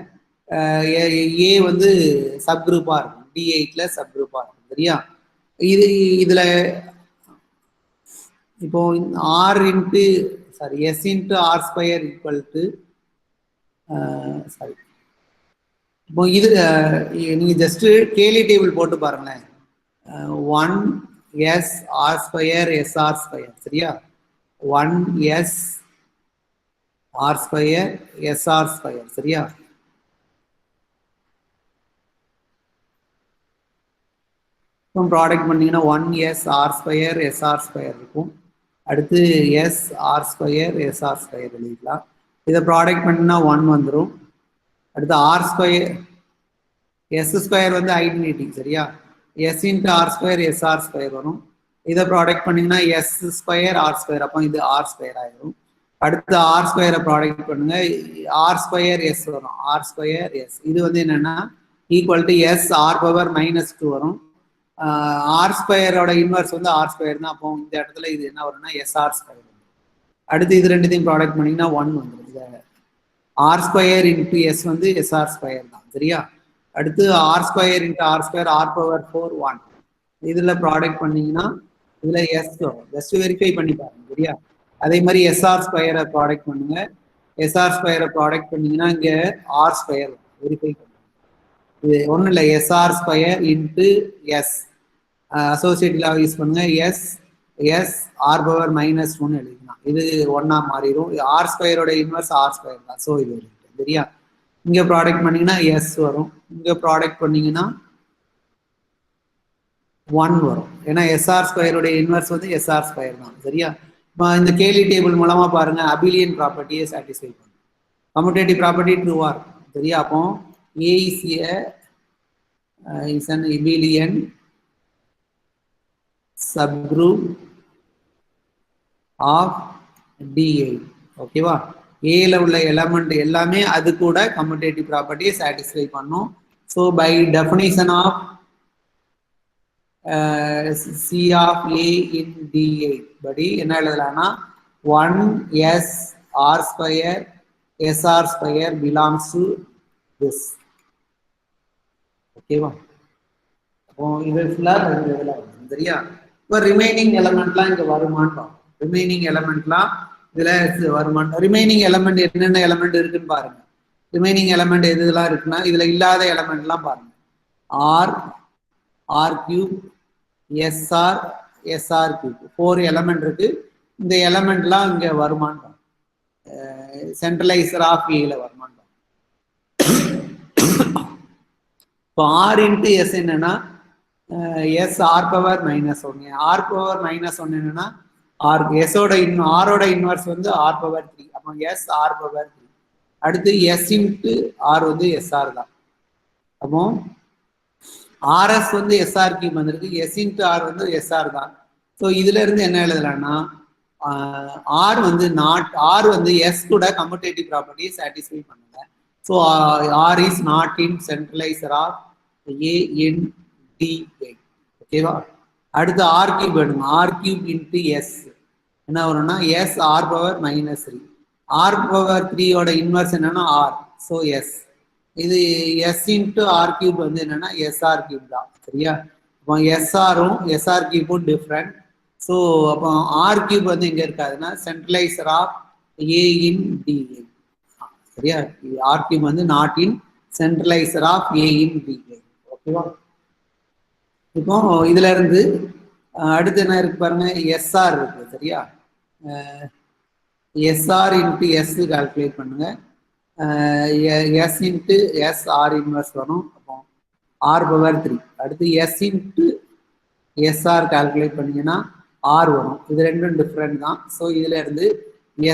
ஏ வந்து சப் குரூப்பா இருக்கும், D8ல சப் குரூப்பா இருக்கும். சரியா? இதுல இப்போ R into sorry S into R square equal to sorry இப்போ இது நீங்க ஜஸ்ட் கேலி டேபிள் போட்டு பாருங்களேன். 1 S R square SR square. சரியா? 1 S R square SR square. சரியா? ப்ராடக்ட் பண்ணீங்கன்னா 1 S R square SR square இருக்கும். அடுத்து S R square SR square எழுதிக்கலாம். இதை ப்ராடக்ட் பண்ணினா 1 வந்துடும். அடுத்து ஆர் ஸ்கொயர் எஸ் ஸ்கொயர் வந்து ஐடென்டிட்டி சரியா, S into R square SR square வரும். இதை ப்ராடக்ட் பண்ணிங்கன்னா எஸ் ஸ்கொயர் ஆர் ஸ்கொயர், அப்போ இது ஆர் ஸ்கொயர் ஆயிடும். அடுத்து ஆர் ஸ்கொயரை ப்ராடக்ட் பண்ணுங்க, ஆர் ஸ்கொயர் எஸ் வரும், ஆர் ஸ்கொயர் எஸ். இது வந்து என்னன்னா equal to S R power -2 வரும். ஆர் ஸ்கொயரோட இன்வர்ஸ் வந்து ஆர் ஸ்கொயர் தான், அப்போ இந்த இடத்துல இது என்ன வரும்னா எஸ்ஆர் ஸ்கொயர். அடுத்து இது ரெண்டுத்தையும் ப்ராடக்ட் பண்ணிங்கன்னா 1 வந்துடும். ஆர் ஸ்கொயர் இன்ட்டு எஸ் வந்து எஸ்ஆர் ஸ்கொயர் தான் சரியா. அடுத்து R square into R square R power 4 1. இதில் ப்ராடக்ட் பண்ணீங்கன்னா இதில் எஸ் வரும், ஜஸ்ட் வெரிஃபை பண்ணி பாருங்க சரியா. அதே மாதிரி எஸ்ஆர் ஸ்கொயரை ப்ராடக்ட் பண்ணுங்க, எஸ்ஆர் ஸ்கொயரை ப்ராடக்ட் பண்ணீங்கன்னா இங்கே ஆர் ஸ்கொயர் வெரிஃபை பண்ணுங்க. இது ஒன்றும் இல்லை, SR square into S associative use பண்ணுங்க, எஸ் எஸ் ஆர் பவர் -1 எழுதிக்கலாம். இது 1 மாறிடும். ஆர் ஸ்கொயரோட இன்வர்ஸ் ஆர் ஸ்கொயர் தான், ஸோ இது சரியா. இங்கே ப்ராடக்ட் பண்ணீங்கன்னா எஸ் வரும், இங்கே ப்ராடக்ட் பண்ணீங்கன்னா 1 வரும். ஏன்னா எஸ்ஆர் ஸ்கொயரோட இன்வர்ஸ் வந்து எஸ்ஆர் ஸ்கொயர் தான் சரியா. இந்த கேலி டேபிள் மூலமா பாருங்க அபிலியன் ப்ராப்பர்ட்டியை சாட்டிஸ்ஃபை பண்ணும். கம்யூட்டேட்டிவ் ப்ராப்பர்ட்டி ட்ரூவா இருக்கும் சரியா. அப்போ ஏ is an abelian subgroup of D8 ஓகேவா. ஏல உள்ள எலமெண்ட் எல்லாமே அது கூட கம்யூட்டேட்டிவ் ப்ராப்பர்ட்டியை சாட்டிஸ்ஃபை பண்ணும். So by definition of C of A in D8 படி என்ன எழுதலாம்னா 1 SR square SR square belongs to this ஓகேவா. அப்போ இது ஃபுல்லாக சரியா. இப்போ ரிமைனிங் எலமெண்ட்லாம் இங்கே வருமானம், ரிமைனிங் எலமெண்ட்லாம் இதில் வருமானம். ரிமைனிங் எலமெண்ட் என்னென்ன எலமெண்ட் இருக்குன்னு பாருங்க. ரிமைனிங் எலமெண்ட் எதுலாம் இருக்குன்னா இதில் இல்லாத எலமெண்ட்லாம் பாருங்க. R R cube SR SR cube 4 element இருக்கு. இந்த எலமெண்ட்லாம் இங்கே வருமானம் சென்ட்ரலைசர் ஆஃப் ஏல வருமானம். இப்போ ஆர் இன்ட்டு எஸ் என்னன்னா S R power -1, R power -1 என்னன்னா ஆர் எஸோட ஆரோட இன்வர்ஸ் வந்து ஆர் பவர் 3, அப்போ எஸ் ஆர் பவர் 3. அடுத்து எஸ் இன்ட்டு ஆர் வந்து எஸ்ஆர் தான், அப்போ ஆர்எஸ் வந்து எஸ்ஆர் கியூப் வந்திருக்கு, எஸ் இன்ட்டு ஆர் வந்து எஸ்ஆர் தான். ஸோ இதுல இருந்து என்ன எழுதலாம்னா ஆர் வந்து ஆர் வந்து எஸ் கூட கம்யூட்டேட்டிவ் ப்ராப்பர்ட்டியை சாட்டிஸ்ஃபை பண்ணுங்க. So R is not in centraliser of A in D8 ஓகேவா. அடுத்து ஆர் கியூப் வேணுங்க, ஆர் கியூப் இன்ட்டு எஸ் என்ன வரும்னா S R power -3, R power 3யோட இன்வர்ஸ் என்னன்னா ஆர், ஸோ எஸ். இது எஸ் இன்ட்டு ஆர் கியூப் வந்து என்னன்னா எஸ்ஆர் கியூப் தான் சரியா. அப்போ எஸ்ஆரும் எஸ்ஆர் கியூப்பும் டிஃப்ரெண்ட். ஸோ அப்போ ஆர் கியூப் வந்து எங்கே இருக்காதுன்னா centraliser of A in D8 சரியா. ஆர் கியூப் வந்து not in centraliser of A in D8 ஓகேவா. இப்போ இதுல இருந்து அடுத்து என்ன இருக்கு பாருங்க, எஸ்ஆர் இருக்கு சரியா. எஸ்ஆர் இன்ட்டு எஸ் கால்குலேட் பண்ணுங்க, S into S R inverse வரும், அப்போ ஆர் பவர் 3. அடுத்து எஸ் இன்ட்டு எஸ்ஆர் கால்குலேட் பண்ணீங்கன்னா ஆர் வரும். இது ரெண்டும் டிஃப்ரெண்ட் தான். ஸோ இதுல இருந்து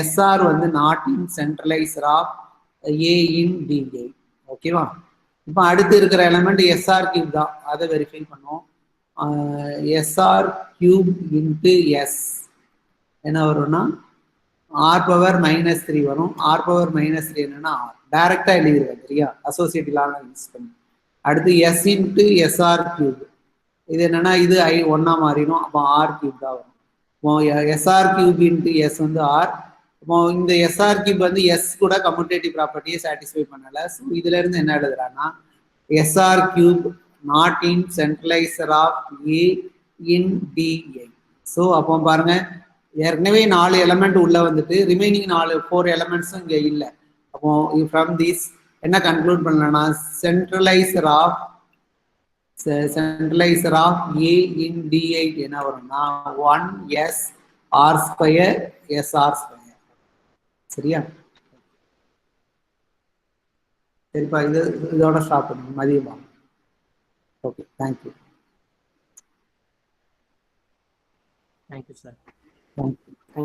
எஸ்ஆர் வந்து not in centraliser of A in D8 ஓகேவா. இப்போ அடுத்து இருக்கிற எலமெண்ட் எஸ்ஆர் கியூப் தான், அதை வெரிஃபை பண்ணுவோம். எஸ்ஆர் கியூப் இன்ட்டு எஸ் என்ன வரும்னா ஆர் பவர் -3 வரும். ஆர் பவர் -3 என்னன்னா ஆர் டைரக்டா எழுதிடுவேன் சரியா, அசோசியேட்டிவ்லாம் யூஸ் பண்ணி. அடுத்து எஸ் இன்ட்டு எஸ்ஆர் கியூப், இது என்னன்னா இது 1 மாறிடும், அப்போ ஆர் கியூப் தான் வரும். இப்போ எஸ்ஆர் கியூப் இன்ட்டு எஸ் வந்து ஆர். இப்போ இந்த எஸ்ஆர் கியூப் வந்து எஸ் கூட கம்யூட்டேட்டிவ் ப்ராப்பர்ட்டியை சாட்டிஸ்ஃபை பண்ணல. ஸோ இதுல இருந்து என்ன எழுதுறான்னா S R cube not in centraliser of A in D8. So அப்போ பாருங்க ஏற்கனவே 4 எலமெண்ட் உள்ள வந்துட்டு ரிமைனிங் 4 எலமெண்ட்ஸும் இங்கே இல்லை. அப்போ ஃப்ரம் திஸ் என்ன கன்க்ளூட் பண்ணலன்னா சென்ட்ரலைசர் ஆஃப் ஏ இன் D8 என்ன வரும்னா 1 SR ஸ்கொயர் SR ஸ்கொயர் சரியா. சரிப்பா, இதோட ஸ்டாப் பண்ணுங்க, மதியமா. Okay, thank you. Thank you sir. Thank you.